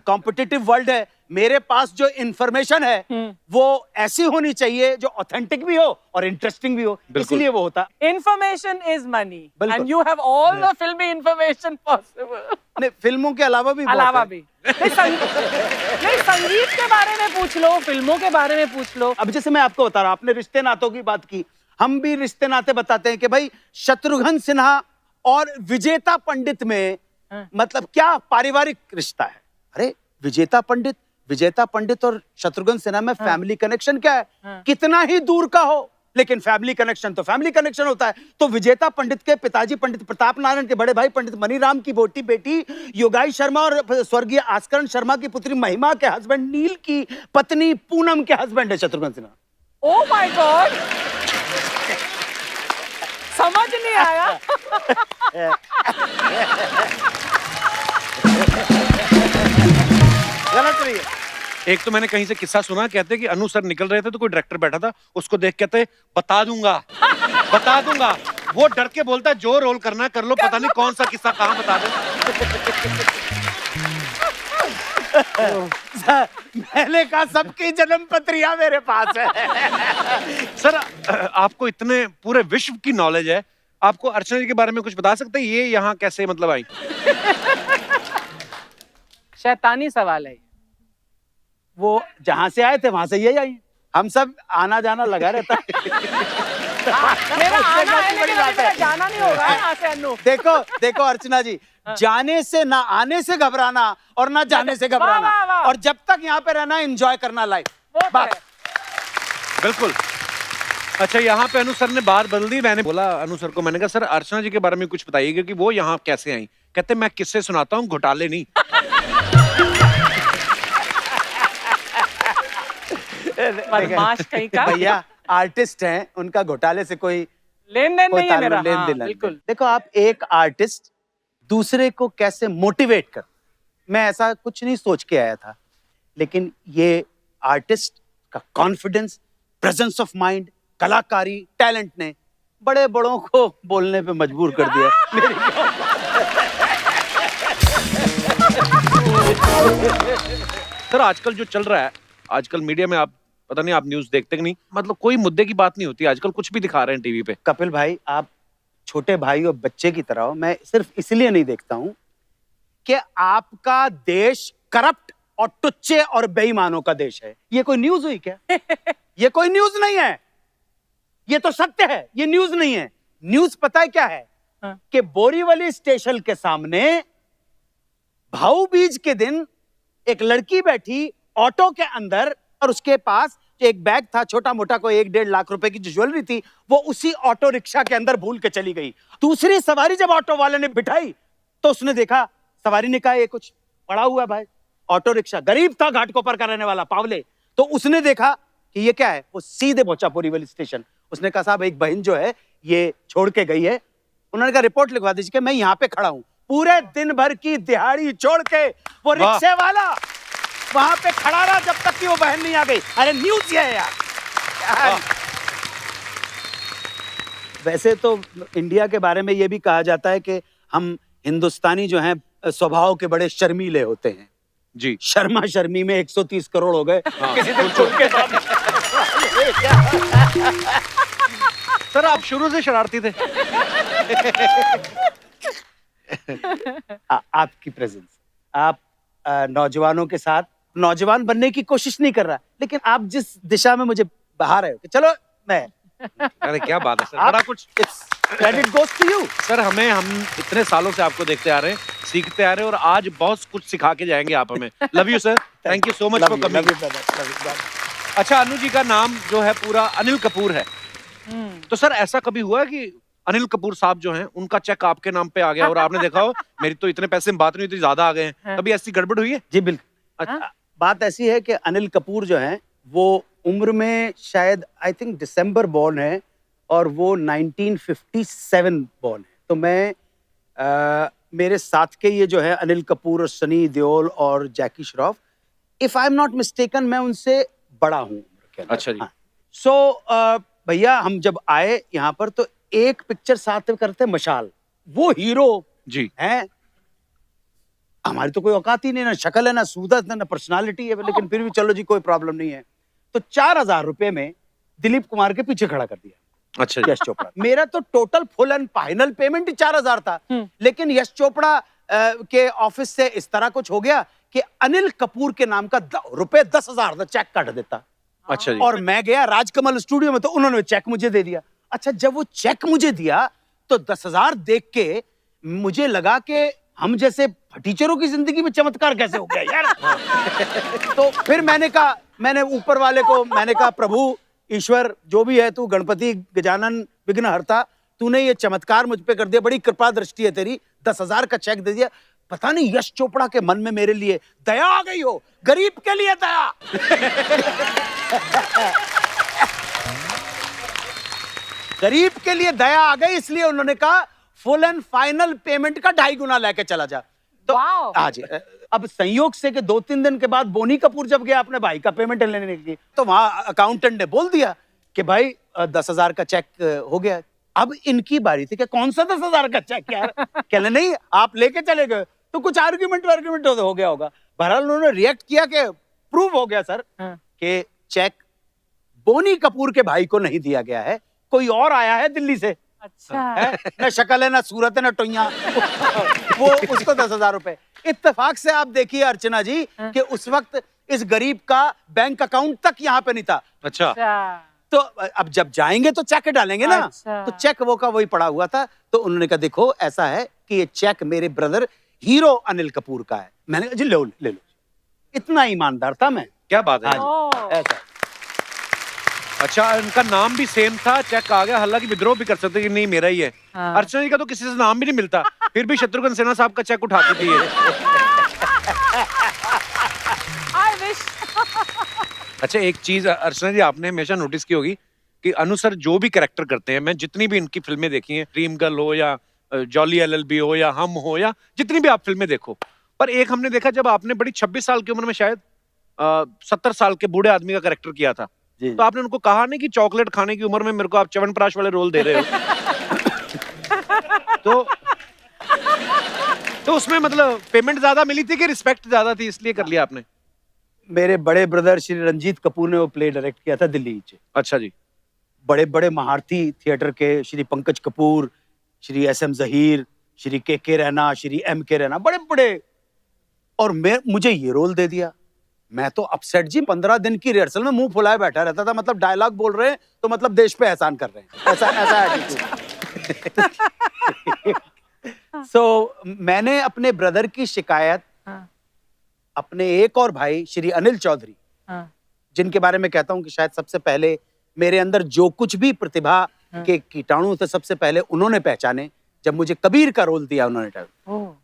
कॉम्पिटिटिव वर्ल्ड है, मेरे पास जो इंफॉर्मेशन है वो ऐसी होनी चाहिए जो ऑथेंटिक भी हो और इंटरेस्टिंग भी हो, इसलिए वो होता। Information is money, बिल्कुल। and you have all the filmy information possible. नहीं, फिल्मों के अलावा भी बहुत अलावा है। भी नहीं, संगीत के बारे में पूछ लो, फिल्मों के बारे में पूछ लो। अब जैसे मैं आपको बता रहा हूं, आपने रिश्ते नातों की बात की, हम भी रिश्ते नाते बताते हैं कि भाई शत्रुघ्न सिन्हा और विजेता पंडित में मतलब क्या पारिवारिक रिश्ता है। अरे विजेता पंडित और शत्रुघ्न सिन्हा में फैमिली कनेक्शन क्या है? कितना ही दूर का हो लेकिन फैमिली कनेक्शन तो फैमिली कनेक्शन होता है। तो विजेता पंडित के पिताजी पंडित प्रताप नारायण के बड़े भाई पंडित मनीराम की बोटी बेटी योगाई शर्मा और स्वर्गीय आस्करण शर्मा की पुत्री महिमा के हस्बैंड नील की पत्नी पूनम के हस्बैंड है Shatrughan Sinha. Oh my god, समझ नहीं आया। गलत नहीं है। एक तो मैंने कहीं से किस्सा सुना, कहते कि अनु सर निकल रहे थे तो कोई डायरेक्टर बैठा था, उसको देख कहते बता दूंगा बता दूंगा। वो डर के बोलता है जो रोल करना है कर लो, पता नहीं कौन सा किस्सा कहाँ बता दो। मैंने कहा सबकी जन्म पत्रियां मेरे पास है। सर आपको इतने पूरे विश्व की नॉलेज है, आपको अर्चना जी के बारे में कुछ बता सकते हैं? ये यहाँ कैसे मतलब आई? शैतानी सवाल है। वो जहां से आए थे वहां से यही आई। हम सब आना जाना लगा रहता है। मेरा उससे आना है काफी बड़ी लेकिन बात अभी मेरा है। जाना नहीं होगा यहाँ से अन्नू। देखो देखो अर्चना जी, जाने से ना आने से घबराना और ना जाने से घबराना, वाह, वाह, वाह। और जब तक यहाँ पे रहना एंजॉय करना लाइफ। वो तो बस। है। बिल्कुल। अच्छा, यहाँ पे अनु सर ने बात बदल दी। मैंने बोला अनु सर को, मैंने कहा सर अर्चना जी के बारे में कुछ बताइएगा कि वो यहाँ कैसे आई। कहते मैं किससे सुनाता हूँ, घोटाले नहीं। बदमाश कहीं का। भैया आर्टिस्ट हैं, उनका घोटाले से कोई लेन देन नहीं है मेरा। लेन हाँ, देन नहीं। बिल्कुल। देखो आप एक आर्टिस्ट दूसरे को कैसे मोटिवेट कर, मैं ऐसा कुछ नहीं सोच के आया था, लेकिन ये आर्टिस्ट का कॉन्फिडेंस, प्रेजेंस ऑफ माइंड, कलाकारी, टैलेंट ने बड़े बड़ों को बोलने पे मजबूर कर दिया। सर आजकल जो चल रहा है, आजकल मीडिया में, आप पता नहीं आप न्यूज देखते कि नहीं, मतलब कोई मुद्दे की बात नहीं होती आजकल, कुछ भी दिखा रहे हैं टीवी पे। कपिल भाई, आप छोटे भाई और बच्चे की तरह हो। मैं सिर्फ इसलिए नहीं देखता हूं कि आपका देश करप्ट और टुच्चे और बेईमानों का देश है। ये कोई न्यूज हुई क्या? ये कोई न्यूज नहीं है, ये तो सत्य है, ये न्यूज नहीं है। न्यूज पता है क्या है? हाँ। कि बोरीवली स्टेशन के सामने भाऊ बीज के दिन एक लड़की बैठी ऑटो के अंदर, और उसके पास एक बैग था छोटा मोटा, कोई 1-1.5 लाख रुपए की जो ज्वेलरी थी, वो उसी ऑटो रिक्शा के अंदर भूल के चली गई। दूसरी सवारी जब ऑटो वाले ने बिठाई तो उसने देखा, सवारी ने कहा ये कुछ पड़ा हुआ है भाई। ऑटो रिक्शा गरीब था, घाटकोपर का रहने वाला पावले, तो उसने देखा कि ये क्या है, वो सीधे पहुंचा बोरीवली स्टेशन। उसने कहा साहब एक बहन जो है ये छोड़ के गई है। उन्होंने कहा रिपोर्ट लिखवा दीजिए कि मैं यहाँ पे खड़ा हूँ। पूरे दिन भर की दिहाड़ी छोड़ के वो रिक्शे वाला वहां पे खड़ा रहा जब तक कि वो बहन नहीं आ गई। अरे न्यूज ये है यार। वैसे तो इंडिया के बारे में ये भी कहा जाता है कि हम हिंदुस्तानी जो हैं स्वभाव के बड़े शर्मीले होते हैं जी। शर्मा शर्मी में 130 करोड़ हो गए। किसी दिन खुल के सर आप शुरू से शरारती थे। आपकी प्रेजेंस, आप नौजवानों के साथ नौजवान बनने की कोशिश नहीं कर रहा, लेकिन आप जिस दिशा में मुझे बहा रहे हो कि चलो मैं, अरे क्या बात है सर, बड़ा कुछ। Credit goes to you sir हम इतने सालों से आपको देखते आ रहे हैं, सीखते आ रहे हैं, और आज बहुत कुछ सिखा के जाएंगे आप हमें। Love you sir, thank you so much for coming. अच्छा, अनु जी का नाम जो है पूरा अनिल कपूर है, तो सर ऐसा कभी हुआ है कि अनिल कपूर साहब जो हैं उनका चेक आपके नाम पे आ गया और आपने देखा हो मेरी तो इतने पैसे में बात नहीं हुई थी, ज्यादा आ गए हैं, कभी ऐसी गड़बड़ हुई है? जी बिल्कुल। अच्छा, बात ऐसी है कि अनिल कपूर जो हैं वो उम्र में शायद आई थिंक दिसंबर बॉर्न है और वो 1957 बॉर्न है। तो मैं मेरे साथ के ये जो है अनिल कपूर और सनी देओल और Jackie Shroff, if I am not mistaken मैं उनसे बड़ा हूँ उम्र के अंदर। अच्छा जी। सो भैया हम जब आए यहाँ पर तो एक पिक्चर साथ में करते मशाल, वो हीरो जी हैं। हमारी तो कोई औकात ही नहीं, ना शक्ल है ना सूरत है ना पर्सनालिटी है, लेकिन फिर भी चलो जी कोई प्रॉब्लम नहीं है। तो 4000 रुपए में दिलीप कुमार के पीछे खड़ा कर दिया अच्छा जी। यश चोपड़ा। मेरा तो total full and final payment ही 4000 था, लेकिन यश चोपड़ा के ऑफिस से इस तरह कुछ हो गया कि अनिल कपूर के नाम का रुपए 10,000 का चेक काट देता। अच्छा जी। और मैं गया राजकमल स्टूडियो में तो उन्होंने चेक मुझे दे दिया। अच्छा, जब वो चेक मुझे दिया तो 10,000 देख के मुझे लगा कि हम जैसे टीचरों की जिंदगी में चमत्कार कैसे हो गया यार। तो फिर मैंने कहा, मैंने ऊपर वाले को मैंने कहा प्रभु ईश्वर जो भी है तू गणपति गजानन विघ्नहर्ता, तूने ये चमत्कार मुझ पे कर दिया, बड़ी कृपा दृष्टि है तेरी, 10,000 का चेक दे दिया। पता नहीं यश चोपड़ा के मन में मेरे लिए दया आ गई हो, गरीब के लिए दया। गरीब के लिए दया आ गई, इसलिए उन्होंने कहा फुल एंड फाइनल पेमेंट का 2.5 गुना लेके चला जा। तो आज अब संयोग से कि 2-3 दिन के बाद बोनी कपूर जब गया अपने भाई का पेमेंट लेने के लिए, तो वहां अकाउंटेंट ने बोल दिया कि भाई 10,000 का चेक हो गया। अब इनकी बारी थी कि कौन सा 10,000 का चेक यार, कहने नहीं आप लेके चले गए, तो कुछ आर्ग्यूमेंट हो गया होगा। बहरहाल उन्होंने रिएक्ट किया कि प्रूव हो गया सर कि चेक बोनी कपूर के भाई को नहीं दिया गया है, कोई और आया है दिल्ली से। अच्छा है ना, शक्ल है ना सूरत है ना टोइया। वो उसको 10,000 रुपए। इत्तेफाक से आप देखिए अर्चना जी कि उस वक्त इस गरीब का बैंक अकाउंट तक यहाँ पे नहीं था। अच्छा। तो अब जब जाएंगे तो चेक डालेंगे ना। अच्छा। तो चेक वो का वही पड़ा हुआ था। तो उन्होंने कहा देखो ऐसा है कि ये चेक मेरे ब्रदर हीरो अनिल कपूर का है। मैंने कहा जी ले लो। इतना ईमानदार था मैं। क्या बात है। हाँ जी, ओह। ऐसा। अच्छा, इनका नाम भी सेम था, चेक आ गया, हालांकि विद्रोह भी कर सकते कि नहीं मेरा ही है। हाँ। अर्चना जी का तो किसी से नाम भी नहीं मिलता, फिर भी शत्रुघ्न सिन्हा साहब का चेक उठाती थी ये। I wish. अच्छा, एक चीज अर्चना जी आपने हमेशा नोटिस की होगी कि अनु सर जो भी कैरेक्टर करते हैं, मैं जितनी भी इनकी फिल्में देखी हैं, ड्रीम गर्ल हो या जॉली एलएलबी हो या हम हो या जितनी भी आप फिल्में देखो, पर एक हमने देखा जब आपने बड़ी 26 साल की उम्र में शायद 70 साल के बूढ़े आदमी का कैरेक्टर किया था, जी। तो आपने उनको कहा नहीं कि चॉकलेट खाने की उम्र में मेरे को आप च्यवनप्राश वाले रोल दे रहे हो। तो उसमें मतलब पेमेंट ज्यादा मिली थी कि रिस्पेक्ट ज्यादा थी इसलिए कर लिया आपने? मेरे बड़े ब्रदर श्री रंजीत कपूर ने वो प्ले डायरेक्ट किया था दिल्ली से। अच्छा जी। बड़े बड़े महारथी थिएटर के श्री पंकज कपूर, श्री एस एम जहीर, श्री के रैना, श्री के रैना, बड़े बड़े, और मुझे ये रोल दे दिया। मैं तो अपसेट जी, 15 दिन की रिहर्सल में मुंह फुलाए बैठा रहता था। मतलब डायलॉग बोल रहे हैं तो मतलब देश पे एहसान कर रहे हैं, ऐसा एटीट्यूड। सो मैंने अपने ब्रदर की शिकायत अपने एक और भाई श्री अनिल चौधरी, जिनके बारे में कहता हूं कि शायद सबसे पहले मेरे अंदर जो कुछ भी प्रतिभा के कीटाणु थे सबसे पहले उन्होंने पहचाने जब मुझे कबीर का रोल दिया उन्होंने।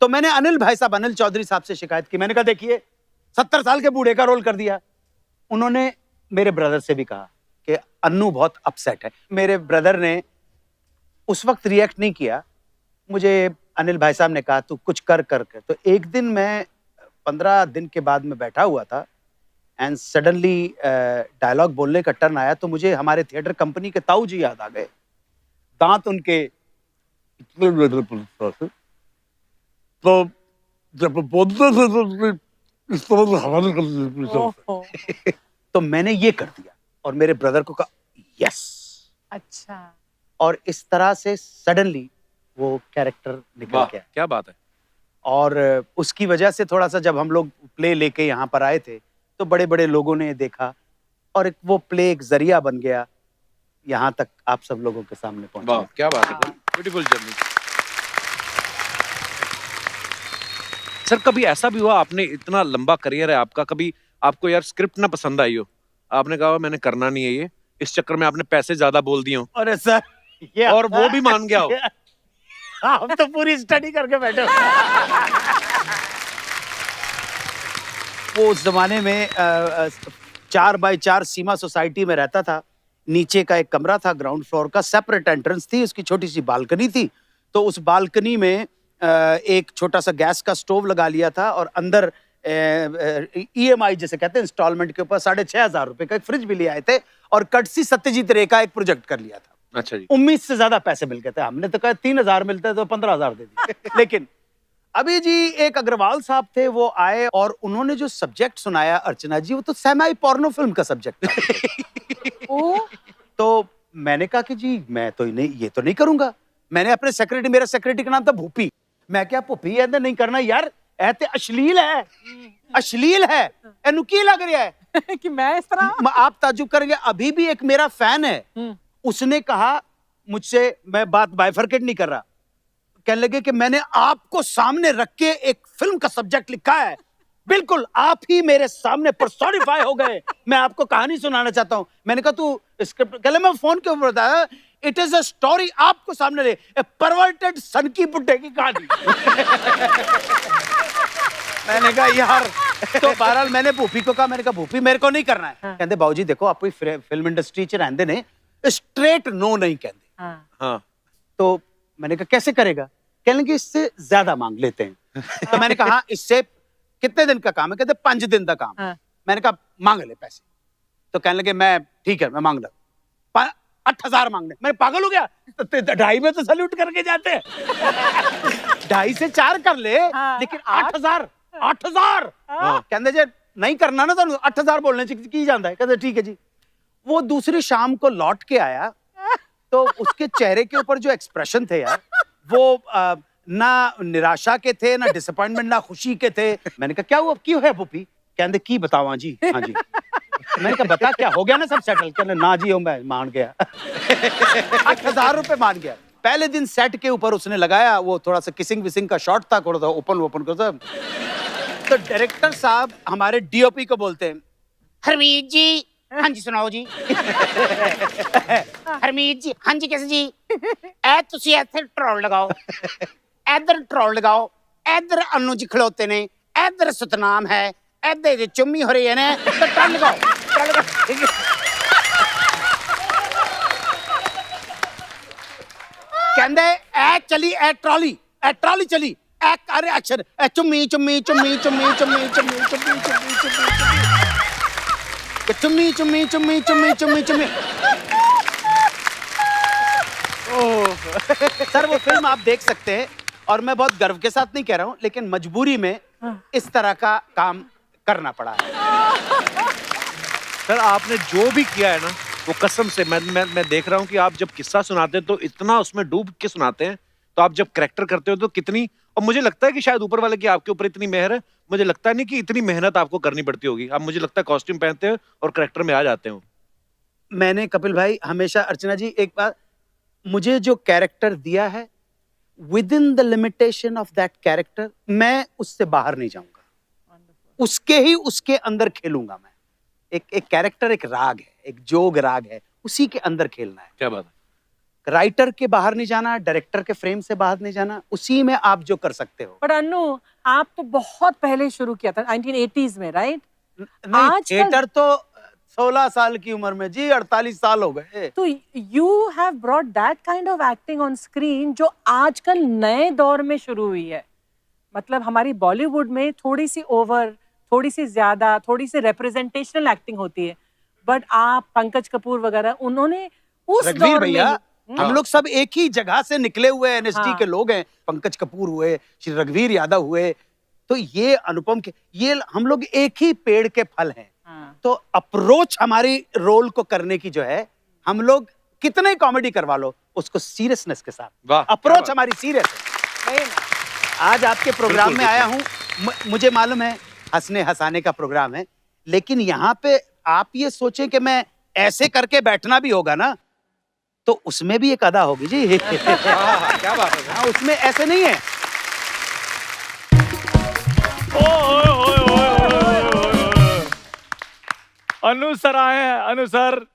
तो मैंने अनिल भाई साहब, अनिल चौधरी साहब से शिकायत की। मैंने कहा देखिए 70 साल के बूढ़े का रोल कर दिया। उन्होंने मेरे ब्रदर से भी कहा कि अन्नू बहुत अपसेट है। मेरे ब्रदर ने उस वक्त रिएक्ट नहीं किया। मुझे अनिल भाई साहब ने कहा तू कुछ कर। तो एक दिन मैं 15 दिन के बाद में बैठा हुआ था एंड सडनली डायलॉग बोलने का टर्न आया तो मुझे हमारे थिएटर कंपनी के ताऊ जी याद आ गए। दांत उनके तो जब बोलते थे इस तरह से हमारे तो मैंने ये कर दिया और मेरे ब्रदर को कहा यस। अच्छा। और इस तरह से सडनली वो कैरेक्टर निकल गया। क्या बात है। और उसकी वजह से थोड़ा सा जब हम लोग प्ले लेके यहाँ पर आए थे तो बड़े बड़े लोगों ने देखा और वो प्ले एक जरिया बन गया यहाँ तक आप सब लोगों के सामने पहुंचा। वाह, क्या बात है, ब्यूटीफुल जर्नी। सर कभी ऐसा भी हुआ, आपने इतना लंबा करियर है आपका, कभी आपको यार स्क्रिप्ट ना पसंद आई हो, आपने कहा मैंने करना नहीं है ये, इस चक्कर में आपने पैसे ज्यादा बोल दिए हो अरे सर ये और वो भी मान गया हो? हम तो पूरी स्टडी करके बैठे वो उस जमाने में 4x4 सीमा सोसाइटी में रहता था। नीचे का एक कमरा था, ग्राउंड फ्लोर का, सेपरेट एंट्रेंस थी, उसकी छोटी सी बालकनी थी। तो उस बालकनी में एक छोटा सा गैस का स्टोव लगा लिया था और अंदर EMI जैसे कहते हैं इंस्टॉलमेंट के ऊपर 6,500 रुपए का एक फ्रिज भी ले आए थे और कटसी सत्यजीत रे का एक प्रोजेक्ट कर लिया था। अच्छा जी। उम्मीद से ज्यादा पैसे मिल गए थे। हमने तो कहा 3,000 मिलते हैं तो 15,000 दे दिए। लेकिन अभी जी एक अग्रवाल साहब थे, वो आए और उन्होंने जो सब्जेक्ट सुनाया अर्चना जी, वो तो सेमी पोर्नो फिल्म का सब्जेक्ट था। तो मैंने कहा कि जी मैं तो नहीं, ये तो नहीं करूंगा। मैंने अपने सेक्रेटरी, मेरा सेक्रेटरी का नाम था भूपी, मैं क्या भूपी है नहीं करना यार, ऐते अश्लील है, अश्लील है, एनु की लग रहा है कि मैं इस तरह। आप ताजुब करेंगे। अभी भी एक मेरा फैन है, उसने कहा मुझसे, मैं बात बाइफरकेट नहीं कर रहा, कहने लगे कि मैंने आपको सामने रख के एक फिल्म का सब्जेक्ट लिखा है, बिल्कुल आप ही मेरे सामने पर्सोनिफाई हो गए, मैं आपको कहानी सुनाना चाहता हूं। मैंने कहा तू स्क्रिप्ट, कहले मैं फोन के ऊपर बताया, इट इज अ स्टोरी, आपको सामने ले, ए परवर्टेड सन की बुड्ढे की कहानी। मैंने कहा यार, तो बहरहाल मैंने भूपी को कहा, मैंने कहा भूपी मेरे को नहीं करना है। कहते बाबूजी देखो आप फिल्म इंडस्ट्री च रहंदे ने, स्ट्रेट नो नहीं कहते। हाँ। तो मैंने कहा कैसे करेगा? कहने लगे इससे ज्यादा मांग लेते हैं। तो मैंने कहा हाँ, इससे कितने दिन का काम है? कहते 5 दिन का काम। मैंने कहा मांग ले पैसे। तो कहने लगे मैं ठीक है मैं मांग ला, 8,000 मांगने। मैं पागल हो गया, 2.5 में तो सैल्यूट करके जाते हैं। 2.5 से 4 कर ले, लेकिन 8,000 कहते जे नहीं करना ना तो 8,000 बोलने की जाता है। कहते ठीक है जी। वो दूसरी शाम को लौट के आया तो उसके चेहरे के ऊपर जो एक्सप्रेशन थे यार, वो ना निराशा के थे, ना डिसअपॉइंटमेंट, ना खुशी के थे। मैंने कहा क्या हुआ, क्यों है भूपी? कहते की बतावा जी। हाँ जी। मैंने कहा बता क्या हो गया ना, सब सेटल। कहने ना जी, मैं मान गया। 8,000 रुपए मान गया। पहले दिन सेट के ऊपर उसने लगाया, वो थोड़ा सा किसिंग विसिंग का शॉट था, थोड़ा सा ओपन कर। तो डायरेक्टर साहब हमारे डीओपी को बोलते हैं, हरमीत जी, हाँ जी सुनाओ जी। हरमीत जी, हाँ जी कैसे जी? ए तुसी इत्थे ट्रोल लगाओ, इधर ट्रोल लगाओ, इधर अनु जी खड़ोते ने, इधर सतनाम है, इधर चुम्मी हो रही है ना, तो ट्रोल लगाओ, ट्रोल लगाओ। कहंदे ए चली ए ट्रॉली चली, ए कर एक्शन, ए चुम्मी चुम्मी चुम्मी चुम्मी चुम्मी चुम्मी चुम्मी चुम्मी चुम्मी चुम्मी चुम्मी चुम्मी चुम्मी चुम्मी। सर वो फिल्म आप देख सकते हैं, और मैं बहुत गर्व के साथ नहीं कह रहा हूँ, लेकिन मजबूरी में इस तरह का काम करना पड़ा है। सर आपने जो भी किया है ना, वो कसम से मैं देख रहा हूँ कि आप जब किस्सा सुनाते हैं तो इतना उसमें डूब के सुनाते हैं, तो आप जब करैक्टर करते हो तो कितनी, और मुझे लगता है कि शायद ऊपर वाले की आपके ऊपर इतनी मेहर है, मुझे लगता नहीं कि इतनी मेहनत आपको करनी पड़ती होगी। आप मुझे लगता है कॉस्ट्यूम पहनते हो और करैक्टर में आ जाते हो। मैंने कपिल भाई हमेशा, अर्चना जी एक बात, मुझे जो कैरेक्टर दिया है with in the limitation of that character, मैं उससे बाहर नहीं जाऊंगा, उसके अंदर खेलूंगा मैं। एक कैरेक्टर एक राग है, एक जोग राग है, उसी के अंदर खेलना है। क्या बात है। राइटर के बाहर नहीं जाना, डायरेक्टर के फ्रेम से बाहर नहीं जाना, उसी में आप जो कर सकते हो। पर अन्नू, आप तो बहुत पहले शुरू किया था 1980s में, राइट? नहीं, थिएटर तो 16 साल की उम्र में जी, 48 साल हो गए। तो you have brought that kind of acting on screen जो आजकल नए दौर में शुरू हुई है। मतलब हमारी बॉलीवुड में थोड़ी सी ओवर, थोड़ी सी ज्यादा, थोड़ी सी रिप्रेजेंटेशनल एक्टिंग होती है, बट आप, पंकज कपूर वगैरह, उन्होंने उस रघुवीर दौर भैया, में हम लोग सब एक ही जगह से निकले हुए एनएसडी हाँ। के लोग हैं। पंकज कपूर हुए, श्री रघुवीर यादव हुए, तो ये अनुपम के, ये हम लोग एक ही पेड़ के फल हैं। हाँ। तो अप्रोच हमारी रोल को करने की जो है, हम लोग कितने कॉमेडी करवा लो उसको सीरियसनेस के साथ, वाह, अप्रोच हमारी सीरियस है। वही ना। आज आपके प्रोग्राम में आया हूँ, मुझे मालूम है हंसने हंसाने का प्रोग्राम है, लेकिन यहाँ पे आप ये सोचें कि मैं ऐसे करके बैठना भी होगा ना, तो उसमें भी एक अदा होगी जी। क्या बात है। हाँ, उसमें ऐसे नहीं है। अनु सर आए हैं। अनु सर,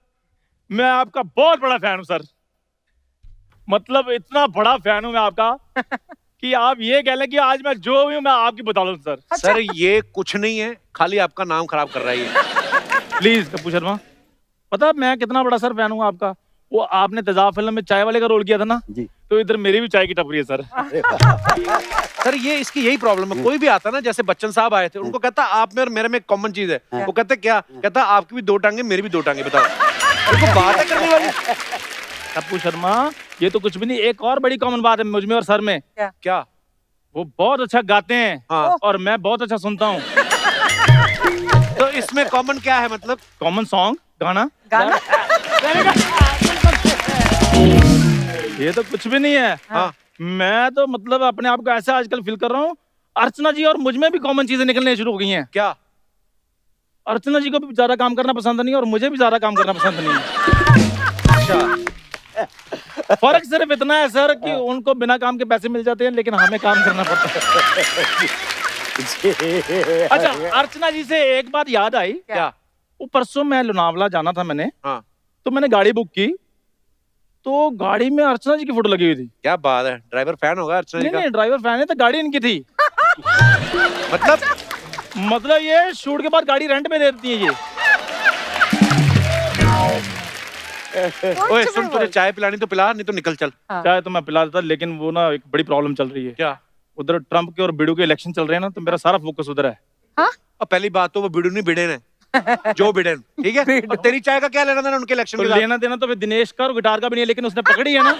मैं आपका बहुत बड़ा फैन हूं सर। मतलब इतना बड़ा फैन हूं मैं आपका कि आप ये कह लें कि आज मैं जो भी हूं मैं आपकी बता दूं सर। सर ये कुछ नहीं है, खाली आपका नाम खराब कर रहा है ये। प्लीज कपूर शर्मा, पता मैं कितना बड़ा सर फैन हूं आपका। वो आपने तेजाब फिल्म में चाय वाले का रोल किया था ना जी, तो इधर मेरी भी चाय की टपरी है सर। सर ये इसकी यही प्रॉब्लम है, कोई भी आता ना, जैसे बच्चन साहब आए थे, उनको कहता आप में और मेरे में एक कॉमन चीज है, वो कहते क्या, कहता आपकी भी 2 टांगे मेरी भी 2 टांगे, बताओ उनको बात है करने वाली। कपूर शर्मा, ये तो कुछ भी नहीं, एक और बड़ी कॉमन बात है मुझ में और सर में। क्या? वो बहुत अच्छा गाते हैं हाँ। और मैं बहुत अच्छा सुनता हूँ। तो इसमें कॉमन क्या है? मतलब कॉमन सॉन्ग, गाना गाना ये तो कुछ भी नहीं है। हाँ। मैं तो मतलब अपने आप को ऐसा आजकल फील कर रहा हूँ, अर्चना जी और मुझ में भी कॉमन चीजें निकलने शुरू हो गई हैं। क्या? अर्चना जी को भी ज्यादा काम करना पसंद नहीं और मुझे भी ज्यादा काम करना पसंद नहीं है। अच्छा। फर्क सिर्फ इतना है सर कि उनको बिना काम के पैसे मिल जाते हैं, लेकिन हमें काम करना पड़ता है। अच्छा, अर्चना जी से एक बात याद आई। क्या? वो परसों मैं लोनावला जाना था मैंने, हाँ। तो मैंने गाड़ी बुक की, तो गाड़ी में अर्चना जी की फोटो लगी हुई थी। क्या बात है, ड्राइवर फैन होगा अर्चना जी का? नहीं, ड्राइवर फैन है तो गाड़ी इनकी थी। मतलब ये शूट के बाद गाड़ी रेंट पे दे देती है ये। ओए सुन, तुझे चाय पिलानी तो पिला, नहीं तो निकल चल। चाहे तो मैं पिला देता, लेकिन वो ना एक बड़ी प्रॉब्लम चल रही है। क्या? उधर ट्रम्प के और बिडू के इलेक्शन चल रहे हैं ना, तो मेरा सारा फोकस उधर है। और पहली बात तो वो बिडू नहीं बिडेन है, जो बिडेन, ठीक है? और तेरी चाय का क्या लेना देना उनके इलेक्शन तो के साथ? लेना देना तो फिर दिनेश का और गिटार का भी नहीं है, लेकिन उसने पकड़ी है ना।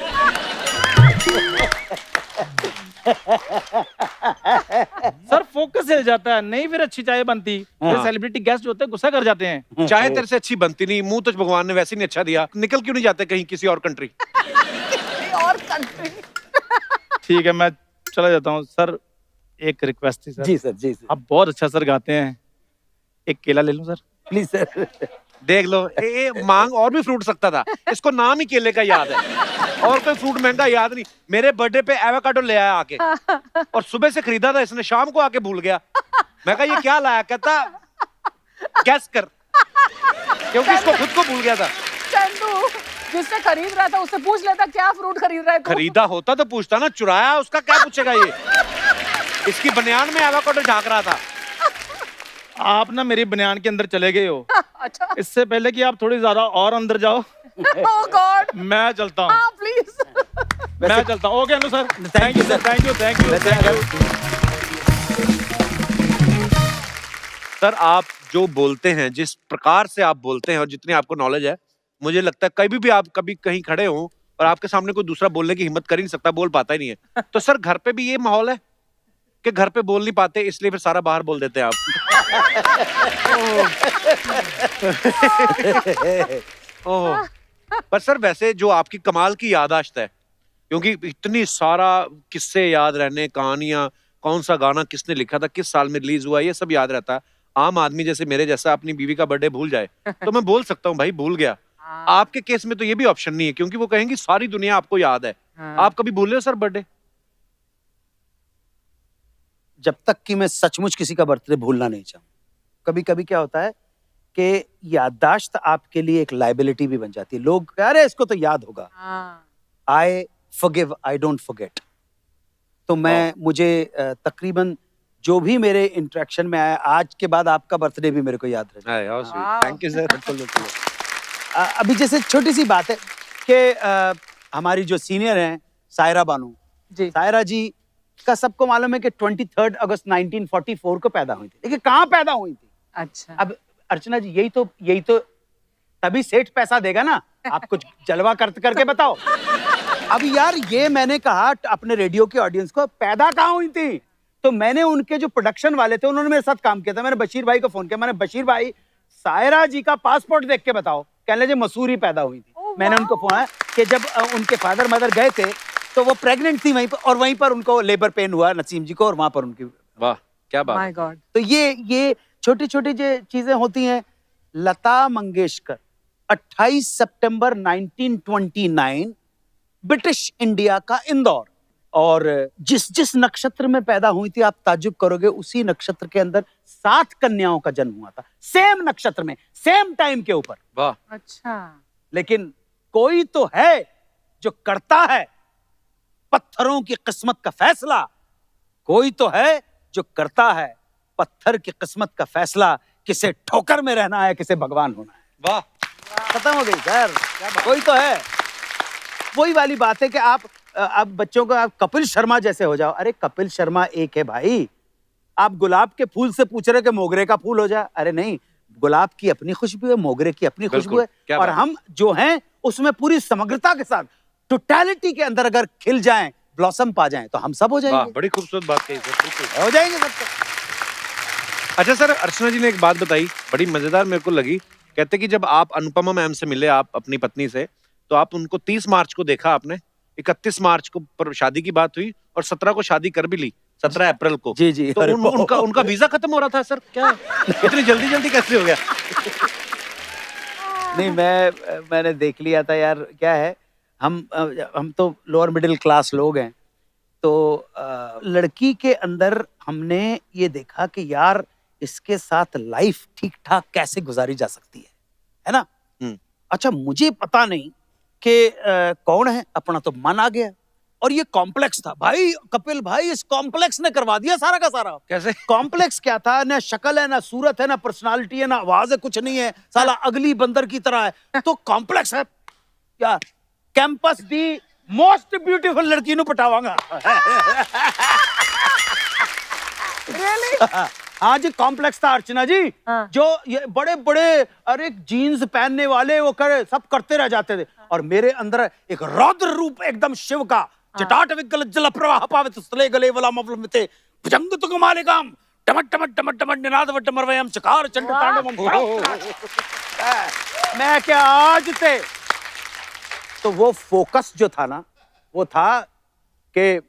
सर फोकस हिल जाता है, नहीं फिर अच्छी चाय बनती। फिर सेलिब्रिटी गेस्ट जो होते हैं गुस्सा कर जाते हैं। चाय तेरे से अच्छी बनती नहीं, मुंह तो भगवान ने वैसे नहीं अच्छा दिया, निकल क्यों नहीं जाते कहीं किसी और कंट्री? और कंट्री। ठीक है, मैं चला जाता हूँ सर। एक रिक्वेस्ट थी सर। जी सर, जी सर, आप बहुत अच्छा सर गाते हैं, एक केला ले लूं सर? Please sir. देख लो, मांग और भी फ्रूट सकता था, इसको नाम ही केले का याद है और कोई फ्रूट महंगा याद नहीं। मेरे बर्थडे पे एवोकाडो ले आया आके और सुबह से खरीदा था इसने, शाम को आके भूल गया। मैं कहा ये क्या लाया, कहता गैस कर, क्योंकि इसको खुद को भूल गया था। चंदू, जिससे खरीद रहा था उससे पूछ लेता क्या फ्रूट खरीद रहा है तू? खरीदा होता तो पूछता ना, चुराया उसका क्या पूछेगा ये। इसकी बनियान में एवोकाडो झांक रहा था। आप ना मेरी बनियान के अंदर चले गए हो। अच्छा। इससे पहले कि आप थोड़ी ज्यादा और अंदर जाओ, Oh God! मैं चलता हूँ। हाँ, प्लीज। मैं चलता हूँ। Okay Anu sir, thank you sir, thank you, thank you, thank you. Sir आप जो बोलते हैं, जिस प्रकार से आप बोलते हैं और जितनी आपको नॉलेज है, मुझे लगता है कभी भी आप कभी कहीं खड़े हो और आपके सामने कोई दूसरा बोलने की हिम्मत कर ही नहीं सकता, बोल पाता ही नहीं है। तो सर घर पे भी ये माहौल है कि घर पे बोल नहीं पाते, इसलिए फिर सारा बाहर बोल देते हैं आप। ओह, पर सर वैसे जो आपकी कमाल की याददाश्त है, क्योंकि इतनी सारा किस्से याद रहने, कहानियां, कौन सा गाना किसने लिखा था, किस साल में रिलीज हुआ, ये सब याद रहता है। आम आदमी जैसे मेरे जैसा अपनी बीवी का बर्थडे भूल जाए तो मैं बोल सकता हूँ भाई भूल गया। आपके केस में तो ये भी ऑप्शन नहीं है, क्योंकि वो कहेंगी सारी दुनिया आपको याद है। आप कभी भूल रहे हो सर बर्थडे? जब तक कि मैं सचमुच किसी का बर्थडे भूलना नहीं चाहूँ। कभी कभी क्या होता है कि याददाश्त आपके लिए एक लाइबिलिटी भी बन जाती है। लोग अरे इसको तो याद होगा। I forgive, I don't forget. तो मुझे तकरीबन जो भी मेरे इंटरेक्शन में आया, आज के बाद आपका बर्थडे भी मेरे को याद रहे। Thank you sir. अभी जैसे छोटी सी बात है कि हमारी जो सीनियर हैं सायरा बानू जी, सायरा जी का सबको मालूम है कि 23 अगस्त 1944 को पैदा हुई थी, लेकिन कहाँ पैदा हुई थी? अच्छा। अब अर्चना जी यही तो तभी सेठ पैसा देगा ना, आप कुछ जलवा करके बताओ। अब यार ये मैंने कहा अपने रेडियो के ऑडियंस को, पैदा कहाँ हुई थी? तो मैंने उनके जो प्रोडक्शन वाले थे उन्होंने मेरे साथ काम किया था, मैंने बशीर भाई को फोन किया, मैंने बशीर भाई सायरा जी का पासपोर्ट देख के बताओ। कहने लगे मसूरी पैदा हुई थी। मैंने उनको फोन कि जब उनके फादर मदर गए थे तो वो प्रेग्नेंट थी वहीं पर, और वहीं पर उनको लेबर पेन हुआ नसीम जी को, और वहां पर उनकी। वाह क्या बात। My God. तो ये छोटी छोटी जो चीजें होती हैं। लता मंगेशकर 28 सितंबर 1929 ब्रिटिश इंडिया का इंदौर, और जिस नक्षत्र में पैदा हुई थी आप ताज्जुब करोगे, उसी नक्षत्र के अंदर 7 कन्याओं का जन्म हुआ था, सेम नक्षत्र में, सेम टाइम के ऊपर। वाह। अच्छा। लेकिन कोई तो है जो करता है पत्थरों की किस्मत का फैसला, कोई तो है जो करता है पत्थर की किस्मत का फैसला, किसे ठोकर में रहना है, किसे भगवान होना है। वाह, खत्म हो गई सर। कोई तो है। वही वाली बात है कि आप बच्चों को आप कपिल शर्मा जैसे हो जाओ। अरे कपिल शर्मा एक है भाई। आप गुलाब के फूल से पूछ रहे कि मोगरे का फूल हो जाए? अरे नहीं, गुलाब की अपनी खुशबू है, मोगरे की अपनी खुशबू है, और हम जो हैं उसमें पूरी समग्रता के साथ टोटलिटी के अंदर अगर खिल जाएं, ब्लॉसम पा जाएं, तो हम सब हो जाएंगे। बड़ी खूबसूरत बात कही सर, बिल्कुल हो जाएंगे सब। अच्छा सर, अर्चना जी ने एक बात बताई बड़ी मजेदार मेरे को लगी। कहते कि जब आप अनुपमा मैम से मिले, आप अपनी पत्नी से, तो आप उनको 30 मार्च को देखा आपने, 31 मार्च को पर शादी की बात हुई और 17 को शादी कर भी ली, 17 अप्रैल को। जी जी। तो उनका वीजा खत्म हो रहा था सर, क्या इतनी जल्दी कैसे हो गया? नहीं, मैंने देख लिया था यार। क्या है, हम तो लोअर मिडिल क्लास लोग हैं, तो लड़की के अंदर हमने ये देखा कि यार इसके साथ लाइफ ठीक ठाक कैसे गुजारी जा सकती है ना। अच्छा, मुझे पता नहीं कि कौन है, अपना तो मन आ गया। और ये कॉम्प्लेक्स था भाई, कपिल भाई, इस कॉम्प्लेक्स ने करवा दिया सारा का सारा। कैसे? कॉम्प्लेक्स क्या था, ना शक्ल है, ना सूरत है, ना पर्सनालिटी है, ना आवाज है, कुछ नहीं है, साला अगली बंदर की तरह है। तो कॉम्प्लेक्स है यार। कैंपस दी मोस्ट ब्यूटीफुल लड़की नु पटावांगा। हाँ जी, कॉम्प्लेक्स था अर्चना जी। जो ये बड़े बड़े अरे जीन्स पहनने वाले वो सब करते रह जाते थे, और मेरे अंदर एक रौद्र रूप एकदम शिव का, जटाट विकल जल प्रवाह पावित स्थले गले वला मवलमिते भुजंग तो कमालेगाम टमट टमट टमट टमट निनाद वटमरवयम चकार चंड तांडवम। मैं क्या आज थे। तो वो फोकस जो था ना, वो था कि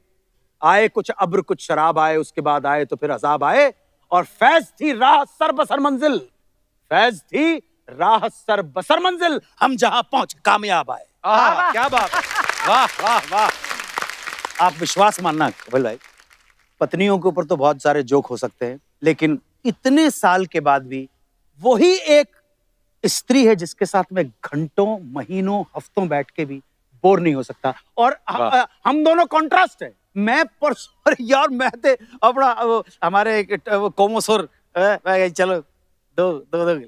आए कुछ अब्र कुछ शराब आए, उसके बाद आए तो फिर अजाब आए, और फैज थी राह सर बसर मंजिल, फैज थी राह सर बसर मंजिल हम जहां पहुंच कामयाब आए। क्या बात, वाह वाह वाह। आप विश्वास मानना कपिल भाई, पत्नियों के ऊपर तो बहुत सारे जोक हो सकते हैं, लेकिन इतने साल के बाद भी वही एक स्त्री है जिसके साथ में घंटों, महीनों, हफ्तों बैठ के भी बोर नहीं हो सकता। और हम दोनों कॉन्ट्रास्ट है। मैं परसों यार मैं थे अपना हमारे कोमोसोर चलो दो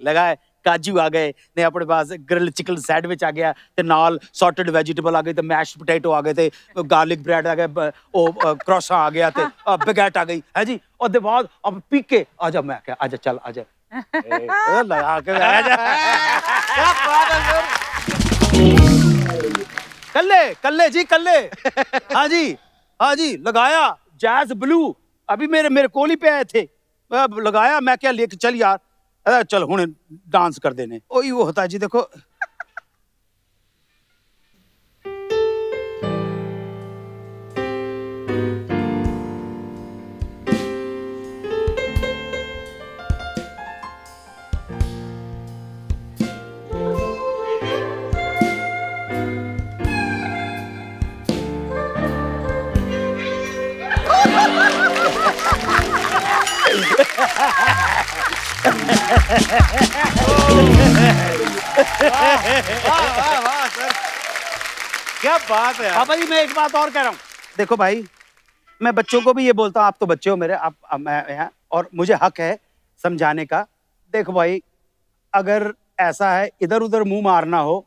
लगाए, काजू आ गए ने अपने पास, ग्रिल चिकन सैंडविच आ गया ते नाल सॉर्टेड वेजिटेबल आ गए थे, मैश्ड पोटैटो आ गए थे, गार्लिक ब्रेड आ गए, क्रॉसा आ गया थे, बैगेट आ गई है जी। और दे बाद अब पी के आजा, मैं क्या आजा, चल आजा लगा के आजा। कल्ले जी कल्ले, हाँ जी लगाया जैज ब्लू, अभी मेरे कोली पे आए थे, लगाया, मैं क्या लेके चल यार, चल हुणे डांस कर देने। ओही वो होता है जी, देखो क्या बात है यार। पापा जी मैं एक बात और कह रहा हूँ, देखो भाई मैं बच्चों को भी ये बोलता हूँ, आप तो बच्चे हो मेरे, आप मैं यहाँ, और मुझे हक है समझाने का। देखो भाई अगर ऐसा है इधर उधर मुंह मारना हो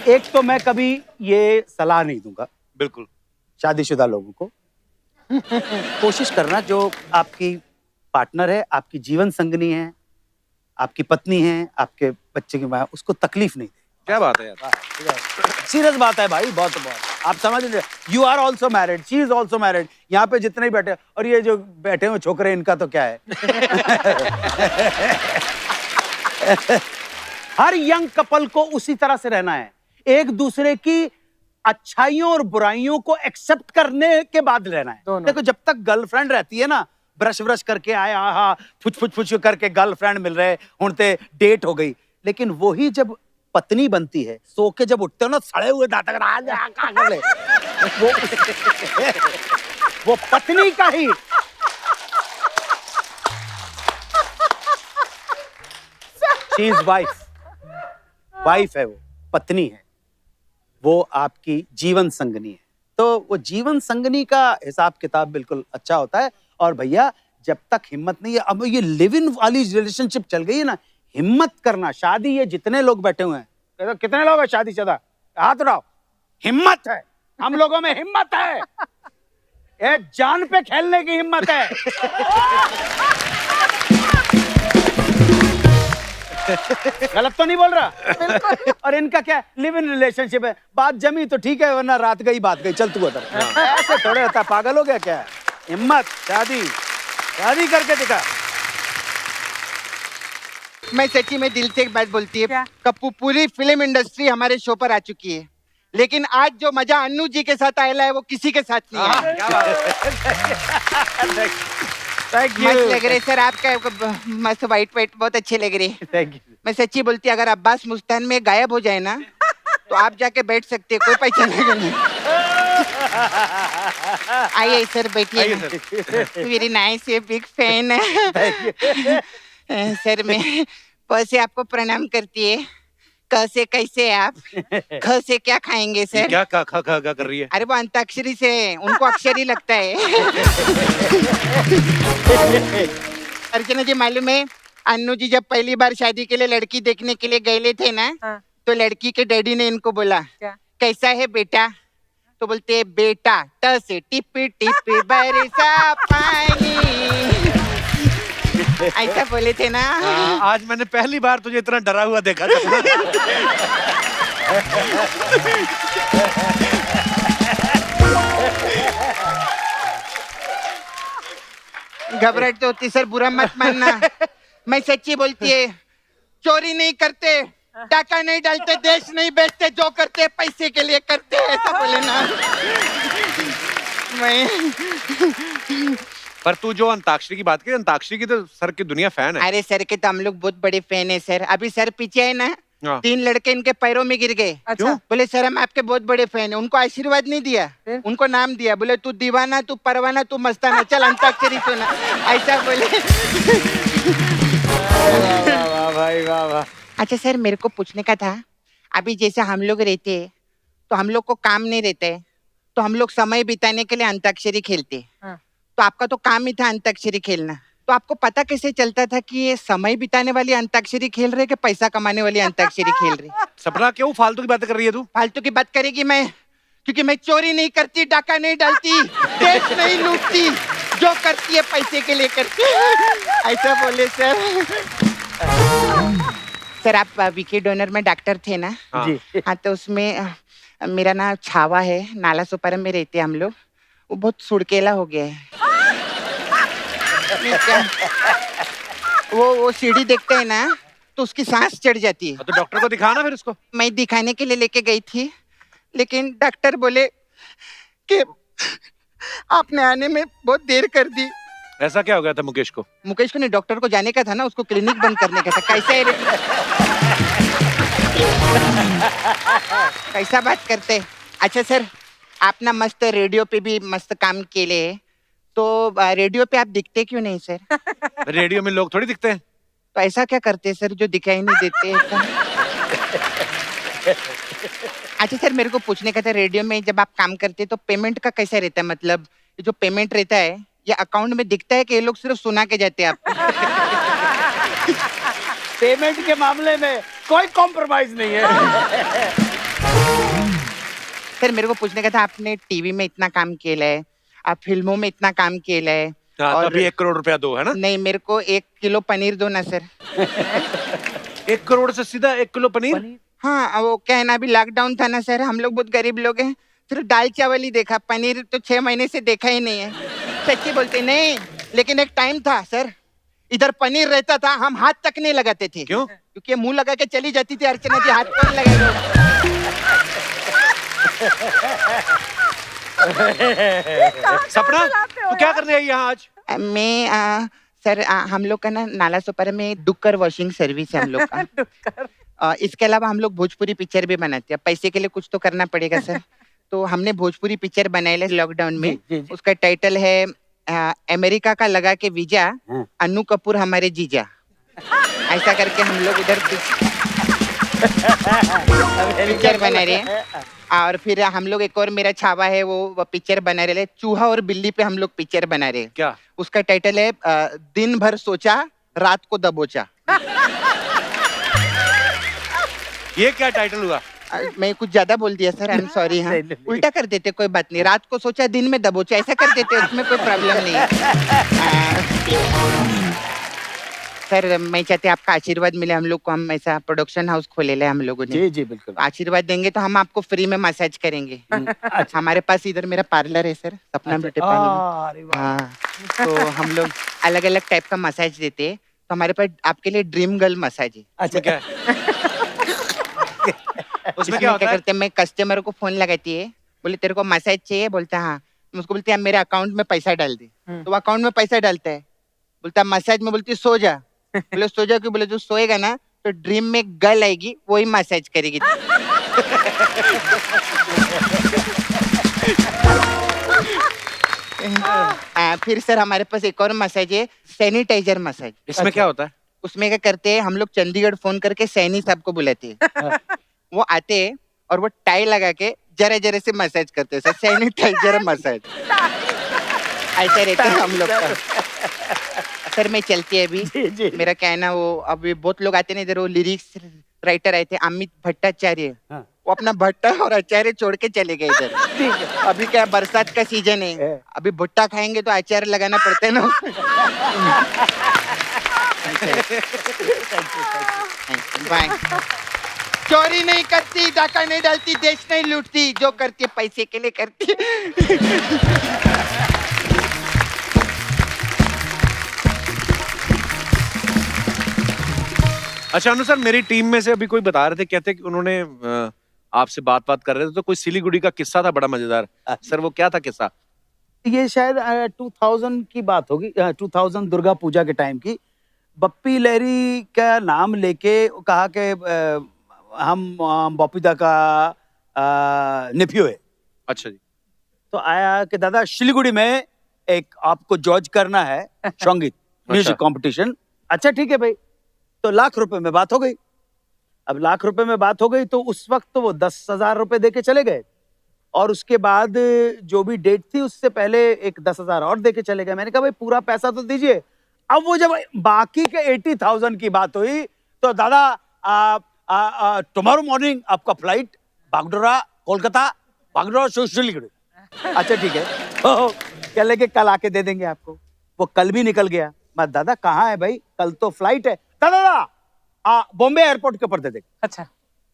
एक तो मैं कभी ये सलाह नहीं दूंगा बिल्कुल शादीशुदा लोगों को। कोशिश करना जो आपकी पार्टनर है, आपकी जीवन संगनी है, आपकी पत्नी है, आपके बच्चे की माँ, उसको तकलीफ नहीं दे। क्या बात है यार, सीरियस बात है भाई, बहुत आप समझ लीजिए। You are also married, she is also married, यहाँ पे जितने ही बैठे, और ये जो बैठे हुए छोकरे इनका तो क्या है। हर यंग कपल को उसी तरह से रहना है, एक दूसरे की अच्छाइयों और बुराइयों को एक्सेप्ट करने के बाद रहना है। देखो जब तक गर्लफ्रेंड रहती है ना, ब्रश ब्रश करके आए, हाँ फुच करके गर्लफ्रेंड मिल रहे, उनते डेट हो गई, लेकिन वही जब पत्नी बनती है, सो के जब उठते हो ना सड़े हुए दांत, वो पत्नी का ही शी इज वाइफ है, वो पत्नी है, वो आपकी जीवन संगनी है। तो वो जीवन संगनी का हिसाब किताब बिल्कुल अच्छा होता है। और भैया जब तक हिम्मत नहीं है, अब ये लिव इन वाली रिलेशनशिप चल गई है ना, हिम्मत करना। शादी ये जितने लोग बैठे हुए हैं, कितने लोग हैं शादीशुदा, हाथ उठाओ। हिम्मत है, हम लोगों में हिम्मत है, ये जान पे खेलने की हिम्मत है। गलत तो नहीं बोल रहा? और इनका क्या लिव इन रिलेशनशिप है, बात जमी तो ठीक है, वरना रात गई बात गई, चल तू उधर। ऐसे थोड़े होता, पागल हो गया क्या? हिम्मत, शादी करके दिखा। मैं सच्ची में दिल से एक बात बोलती है, कप्पू पूरी फिल्म इंडस्ट्री हमारे शो पर आ चुकी है, लेकिन आज जो मजा अन्नू जी के साथ आया है वो किसी के साथ नहीं है। क्या बात है। मस्त लग रहे सर, आपका मस्त वाइट बहुत अच्छे लग रहे। Thank you. मैं सच्ची बोलती, अगर अब्बास मुस्तान में गायब हो जाए ना तो आप जाके बैठ सकते हैं, कोई पहचानेगा नहीं। आइए सर बैठिए, वेरी नाइस, बिग फैन है सर। मैं प से आपको प्रणाम करती है, क से कैसे आप, ख से क्या खाएंगे सर? क्या खा कर रही है? अरे वो अंताक्षरी से, उनको अक्षरी लगता है। अर्चना जी मालूम है, अन्नू जी जब पहली बार शादी के लिए लड़की देखने के लिए गए थे ना, तो लड़की के डैडी ने इनको बोला कैसा है बेटा, तो बोलते हैं बेटा त से टिपी टिपी बरसा पानी, ऐसा बोले थे ना। आज मैंने पहली बार तुझे इतना डरा हुआ देखा था। घबराहट तो होती सर, बुरा मत मानना। मैं सच्ची बोलती है, चोरी नहीं करते, टाका नहीं डालते, देश नहीं बेचते, जो करते पैसे के लिए करते, ऐसा बोले ना। मैं पर तू जो अंताक्षरी की बात की, अंताक्षरी की तो सर की दुनिया फैन है। अरे सर के तो हम लोग बहुत बड़े फैन है सर। अभी सर पीछे है ना, हाँ। 3 लड़के इनके पैरों में गिर गए। अच्छा। बोले सर हम आपके बहुत बड़े फैन है। उनको आशीर्वाद नहीं दिया, फिर? उनको नाम दिया। बोले तू दीवाना, तू परवाना, तू मस्ताना, चल अंताक्षरी सुना, ऐसा बोले। वाह भाई वाह वाह। अच्छा सर, मेरे को पूछने का था, अभी जैसे हम लोग रहते हैं तो हम लोग को काम नहीं रहता है, तो हम लोग समय बिताने के लिए अंताक्षरी खेलते हैं। हाँ। तो आपका तो काम ही था अंताक्षरी खेलना, तो आपको पता कैसे चलता था कि ये समय बिताने वाली अंताक्षरी खेल रहे कि पैसा कमाने वाली अंताक्षरी खेल रहे? सपना क्यों फालतू की बातें कर रही है तू? फालतू की बात करेगी मैं, क्योंकि मैं चोरी नहीं करती, डाका नहीं डालती, देश नहीं लूटती, जो करती है पैसे के लिए करती है। ऐसा बोले सर। सर आप विकी डोनर में डॉक्टर थे ना? हाँ। जी। हाँ, तो उसमें मेरा ना छावा है, नाला सुपारा में रहते हम लोग, वो बहुत सुड़केला हो गया है। क्या? वो सीढ़ी देखते हैं ना तो उसकी सांस चढ़ जाती है। तो डॉक्टर को दिखाना फिर उसको। मैं दिखाने के लिए लेके गई थी, लेकिन डॉक्टर बोले कि आपने आने में बहुत देर कर दी। ऐसा क्या हो गया था मुकेश को? मुकेश को नहीं, डॉक्टर को जाने का था ना, उसको क्लिनिक बंद करने का था। कैसा है रे? कैसा बात करते? अच्छा सर, आप ना मस्त रेडियो पे भी मस्त काम केले, तो रेडियो पे आप दिखते क्यों नहीं सर? रेडियो में लोग थोड़ी दिखते हैं। तो ऐसा क्या करते सर जो दिखाई नहीं देते? अच्छा सर, मेरे को पूछने का था, रेडियो में जब आप काम करते तो पेमेंट का कैसा रहता है? मतलब ये जो पेमेंट रहता है ये अकाउंट में दिखता है कि ये लोग सिर्फ सुना के जाते हैं आपको? पेमेंट के मामले में कोई कॉम्प्रोमाइज नहीं है। सर मेरे को पूछने का था, आपने टीवी में इतना काम किया है, आप फिल्मों में इतना काम किया है, हाँ, और तभी 1 करोड़ रुपया दो, है ना? नहीं, मेरे को 1 किलो पनीर दो ना सर। 1 करोड़ से सीधा 1 किलो पनीर? हाँ, वो क्या है ना, अभी लॉकडाउन था ना सर, हम लोग बहुत गरीब लोग हैं, सिर्फ दाल चावल ही देखा, पनीर तो 6 महीने से देखा ही नहीं है। सच्ची बोलते नहीं, लेकिन एक टाइम था सर, इधर पनीर रहता था, हम हाथ तक नहीं लगाते थे। क्यों? क्योंकि मुंह लगा के चली जाती थी अर्चना जी, हाथ कौन लगाएगा? सपना तू क्या करने आई यहाँ आज? मैं सर हम लोग का ना नाला सोपारा में डुक्कर वॉशिंग सर्विस है हम लोग का। इसके अलावा हम लोग भोजपुरी पिक्चर भी बनाते हैं। पैसे के लिए कुछ तो करना पड़ेगा सर। तो हमने भोजपुरी पिक्चर बनाई है लॉकडाउन में। जी। उसका टाइटल है अमेरिका का लगा के वीजा, अन्नू कपूर हमारे जीजा। ऐसा करके हम लोग उधर पिक्चर बना रहे हैं। और फिर हम लोग एक और मेरा छावा है, वो पिक्चर बना रहे हैं, चूहा और बिल्ली पे हम लोग पिक्चर बना रहे हैं। क्या? उसका टाइटल है दिन भर सोचा रात को दबोचा। ये क्या टाइटल हुआ? मैं कुछ ज्यादा बोल दिया सर, आई एम सॉरी। हाँ, उल्टा कर देते, कोई बात नहीं, रात को सोचा दिन में दबोचा, ऐसा कर देते, उसमें कोई प्रॉब्लम नहीं है। सर मैं चाहते आपका आशीर्वाद मिले हम लोग को, हम ऐसा प्रोडक्शन हाउस खोले ले हम लोगों ने। जी जी बिल्कुल। आशीर्वाद देंगे तो हम आपको फ्री में मसाज करेंगे। हमारे पास इधर मेरा पार्लर है सर, सपना ब्यूटी पार्लर। अरे वाह। हाँ, तो हम लोग अलग अलग टाइप का मसाज देते हैं। तो हमारे पास आपके लिए ड्रीम गर्ल मसाज है। अच्छा क्या है? उसमें क्या होता है? करते हैं, मैं कस्टमर को फोन लगाती है, बोले तेरे को मसाज चाहिए, बोलता हाँ, मैं उसको बोलती है मेरे अकाउंट में पैसा डाल दे। तो वो अकाउंट में पैसा डालता है, बोलता मसाज में, बोलती सो जा। बोले सो जा क्यों? बोले जो सोएगा ना तो ड्रीम में गर्ल आएगी, वही मसाज करेगी। फिर सर हमारे पास एक और मसाज है, सैनिटाइजर मसाज। इसमें क्या होता है? उसमें क्या करते हैं हम लोग, चंडीगढ़ फोन करके सैनी साहब को बुलाते हैं। वो आते हैं और वो टाई लगा के जरा जरा से मसाज करते हैं सर, सैनिटाइजर मसाज। ऐसे रहते हैं हम लोग का। सर मैं चलती है अभी। जी। मेरा क्या है ना, वो अभी बहुत लोग आते हैं इधर, वो लिरिक्स राइटर आए थे, अमित भट्टाचार्य। हाँ। वो अपना भट्टा और आचार्य छोड़ के चले गए इधर। अभी क्या बरसात का सीजन है, अभी भुट्टा खाएंगे तो आचार्य लगाना पड़ता है ना। बाय। चोरी नहीं करती, डाका नहीं डालती, देश नहीं लूटती, जो करती है पैसे के लिए करती है। अच्छा अनु सर, मेरी टीम में से अभी कोई बता रहे थे, कहते कि उन्होंने आपसे बात कर रहे थे, तो कोई सिलीगुड़ी का किस्सा था बड़ा मजेदार। सर वो क्या था किस्सा? ये शायद 2000 की बात होगी, 2000 दुर्गा पूजा के टाइम की। बप्पी लहरी का नाम लेके कहा कि हम बॉपीदा का नेफ्यू है। अच्छा जी। तो आया कि दादा शिलीगुड़ी में एक आपको जॉर्ज करना है संगीत म्यूजिक कंपटीशन। अच्छा ठीक है भाई। तो ₹1,00,000 में बात हो गई। अब ₹1,00,000 में बात हो गई तो उस वक्त तो वो 10,000 रुपए दे के चले गए, और उसके बाद जो भी डेट थी उससे पहले एक 10,000 और दे के चले गए। मैंने कहा भाई पूरा पैसा तो दीजिए। अब वो जब बाकी के 80,000 की बात हुई तो दादा टुमारो मॉर्निंग आपका फ्लाइट बागडोरा कोलकाता, बागडोरा शिलीगुड़ी। अच्छा ठीक है। तो कह लगे कल आके दे देंगे आपको। वो कल भी निकल गया। मैं दादा कहाँ है भाई, कल तो फ्लाइट है। दादा बॉम्बे एयरपोर्ट के ऊपर दे देंगे। अच्छा,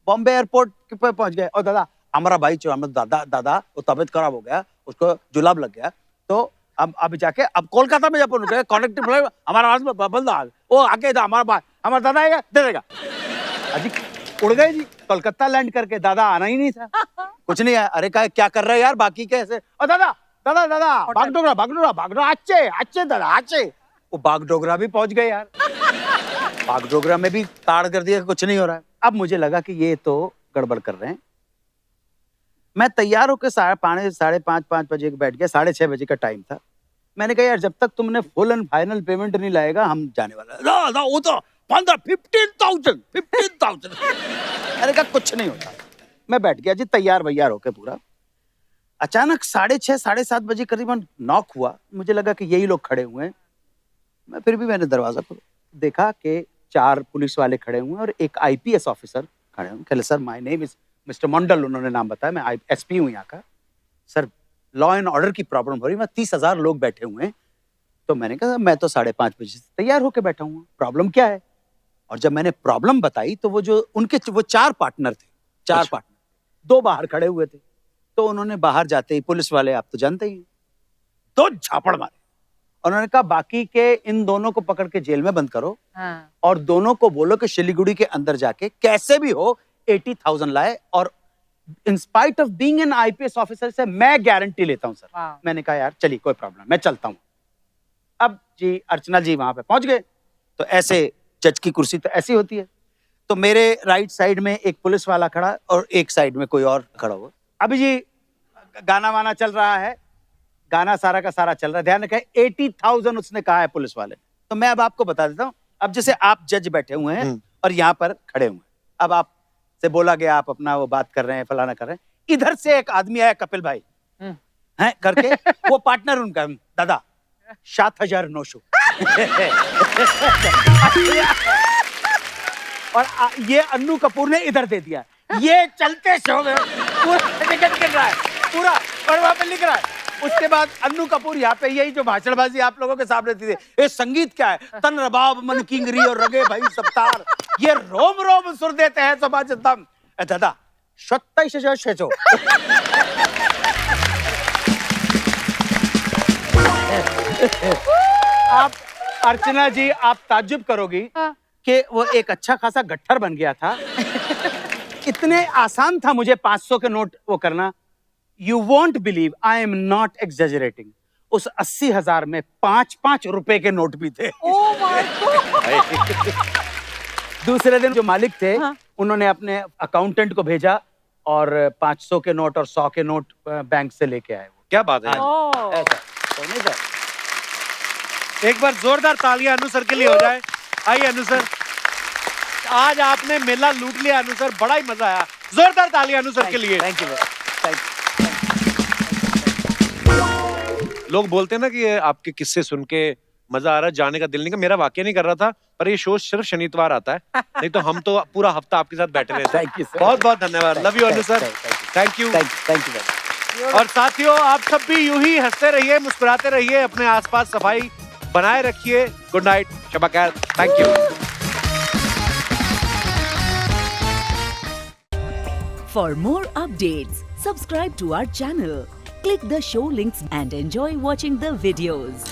बॉम्बे एयरपोर्ट के ऊपर पहुंच गए। और दादा हमारा भाई दादा वो तबीयत खराब हो गया, उसको जुलाब लग गया, तो अब जाके अब कोलकाता में जब कनेक्टिव फ्लाइट हमारा बंदा वो आके हमारा दादा आएगा दे देगा। अजी उड़ गए जी, कोलकाता लैंड करके। दादा आना ही नहीं था, कुछ नहीं है। अरे क्या कर रहे हैं यार बाकी कैसे। और दादा दादा दादा बागडोगरा अच्छे दादा अच्छे। वो बागडोगरा भी पहुंच गए यार। बागडोगरा में भी ताड़ कर दिया, कुछ नहीं हो रहा है। अब मुझे लगा कि ये तो गड़बड़ कर रहे हैं। मैं तैयार होकर 5:30 बजे बैठ गया। 6:30 बजे का टाइम था। मैंने कहा यार जब तक तुमने फुल एंड फाइनल पेमेंट नहीं लाएगा हम जाने वाला। वो तो 15,000 मैंने कहा कुछ नहीं होता। मैं बैठ गया जी तैयार वैयार होके पूरा। अचानक 6:30 7:30 बजे करीबन नॉक हुआ। मुझे लगा कि यही लोग खड़े हुए हैं। मैंने दरवाजा खोला, देखा कि 4 पुलिस वाले खड़े हुए हैं और एक IPS ऑफिसर खड़े हुए। कहले sir my name is mister Mandal, उन्होंने नाम बताया, मैं SP हूँ यहाँ का। सर लॉ एंड ऑर्डर की प्रॉब्लम हो रही है, 30,000 लोग बैठे हुए हैं। तो मैंने कहा मैं तो 5:30 बजे से तैयार होकर बैठा हूँ, प्रॉब्लम क्या है। और जब मैंने प्रॉब्लम बताई तो वो 4 पार्टनर थे, 4 पार्टनर, 2 बाहर खड़े हुए थे। तो उन्होंने बाहर जाते ही पुलिस वाले आप तो जानते ही 2 झापड़ मारे। उन्होंने कहा बाकी के इन दोनों को पकड़ के जेल में बंद करो। हाँ। और दोनों को बोलो कि शिलीगुड़ी के अंदर जाके कैसे भी हो 80,000 लाए। और in spite of being an IPS officer से मैं गारंटी लेता हूं सर। मैंने कहा यार चलिए कोई प्रॉब्लम, मैं चलता हूं। अब जी अर्चना जी वहां पे पहुंच गए। तो ऐसे जज की कुर्सी तो ऐसी होती है। तो मेरे राइट साइड में एक पुलिस वाला खड़ा और एक साइड में कोई और खड़ा हुआ। अभी जी गाना वाना चल रहा है, गाना सारा का सारा चल रहा है। ध्यान रखें 80,000 उसने कहा है पुलिस वाले। तो मैं अब आपको बता देता हूं। अब जैसे आप जज बैठे हुए हैं और यहाँ पर खड़े हुए हैं। अब आप से बोला गया, आप अपना वो बात कर रहे हैं, फलाना कर रहे हैं। इधर से एक आदमी आया कपिल भाई हैं करके, वो पार्टनर उनका, दादा 7,900 और ये अन्नू कपूर ने इधर दे दिया। ये चलते शो में पूरा टिकट गिर रहा है पूरा, और वहां पे लिख रहा है। उसके बाद अन्नू कपूर यहाँ पे यही जो भाषणबाजी आप लोगों के सामने थी, ये संगीत क्या है, तन रबाब मन किंगरी और रगे भाई सप्तार, ये रोम रोम सुर देते हैं समाज दम। दादा 27,600 आप अर्चना जी आप ताज्जुब करोगी कि वो एक अच्छा खासा गट्ठर बन गया था। इतने आसान था मुझे 500 के नोट वो करना। You won't believe, I am not exaggerating. उस 80,000 में 5-5 रुपए के नोट भी थे। Oh my God! दूसरे दिन जो मालिक थे, उन्होंने अपने अकाउंटेंट को भेजा और 500 के नोट और 100 के नोट बैंक से लेके आए। क्या बात है। ऐसा तो नहीं सर। एक बार जोरदार तालियां अनु सर के लिए हो जाए। आइए अनु सर, आज आपने मेला लूट लिया अनु सर, बड़ा ही मजा आया। जोरदार तालियां अनु सर के लिए। Thank you. लोग बोलते हैं ना कि ये आपके किस्से सुन के मजा आ रहा है, जाने का दिल नहीं। मेरा वाकई नहीं कर रहा था, पर ये शो सिर्फ शनिवार आता है, नहीं तो हम तो पूरा हफ्ता आपके साथ बैठे रहते। Thank you sir. बहुत बहुत धन्यवाद। Love you Anu sir. Thank you. और साथियों आप सब भी यूं ही हंसते रहिए, मुस्कुराते रहिए, अपने आसपास सफाई बनाए रखिए। गुड नाइट, शब खैर। Thank you. For more updates, subscribe to our channel, click the show links and enjoy watching the videos.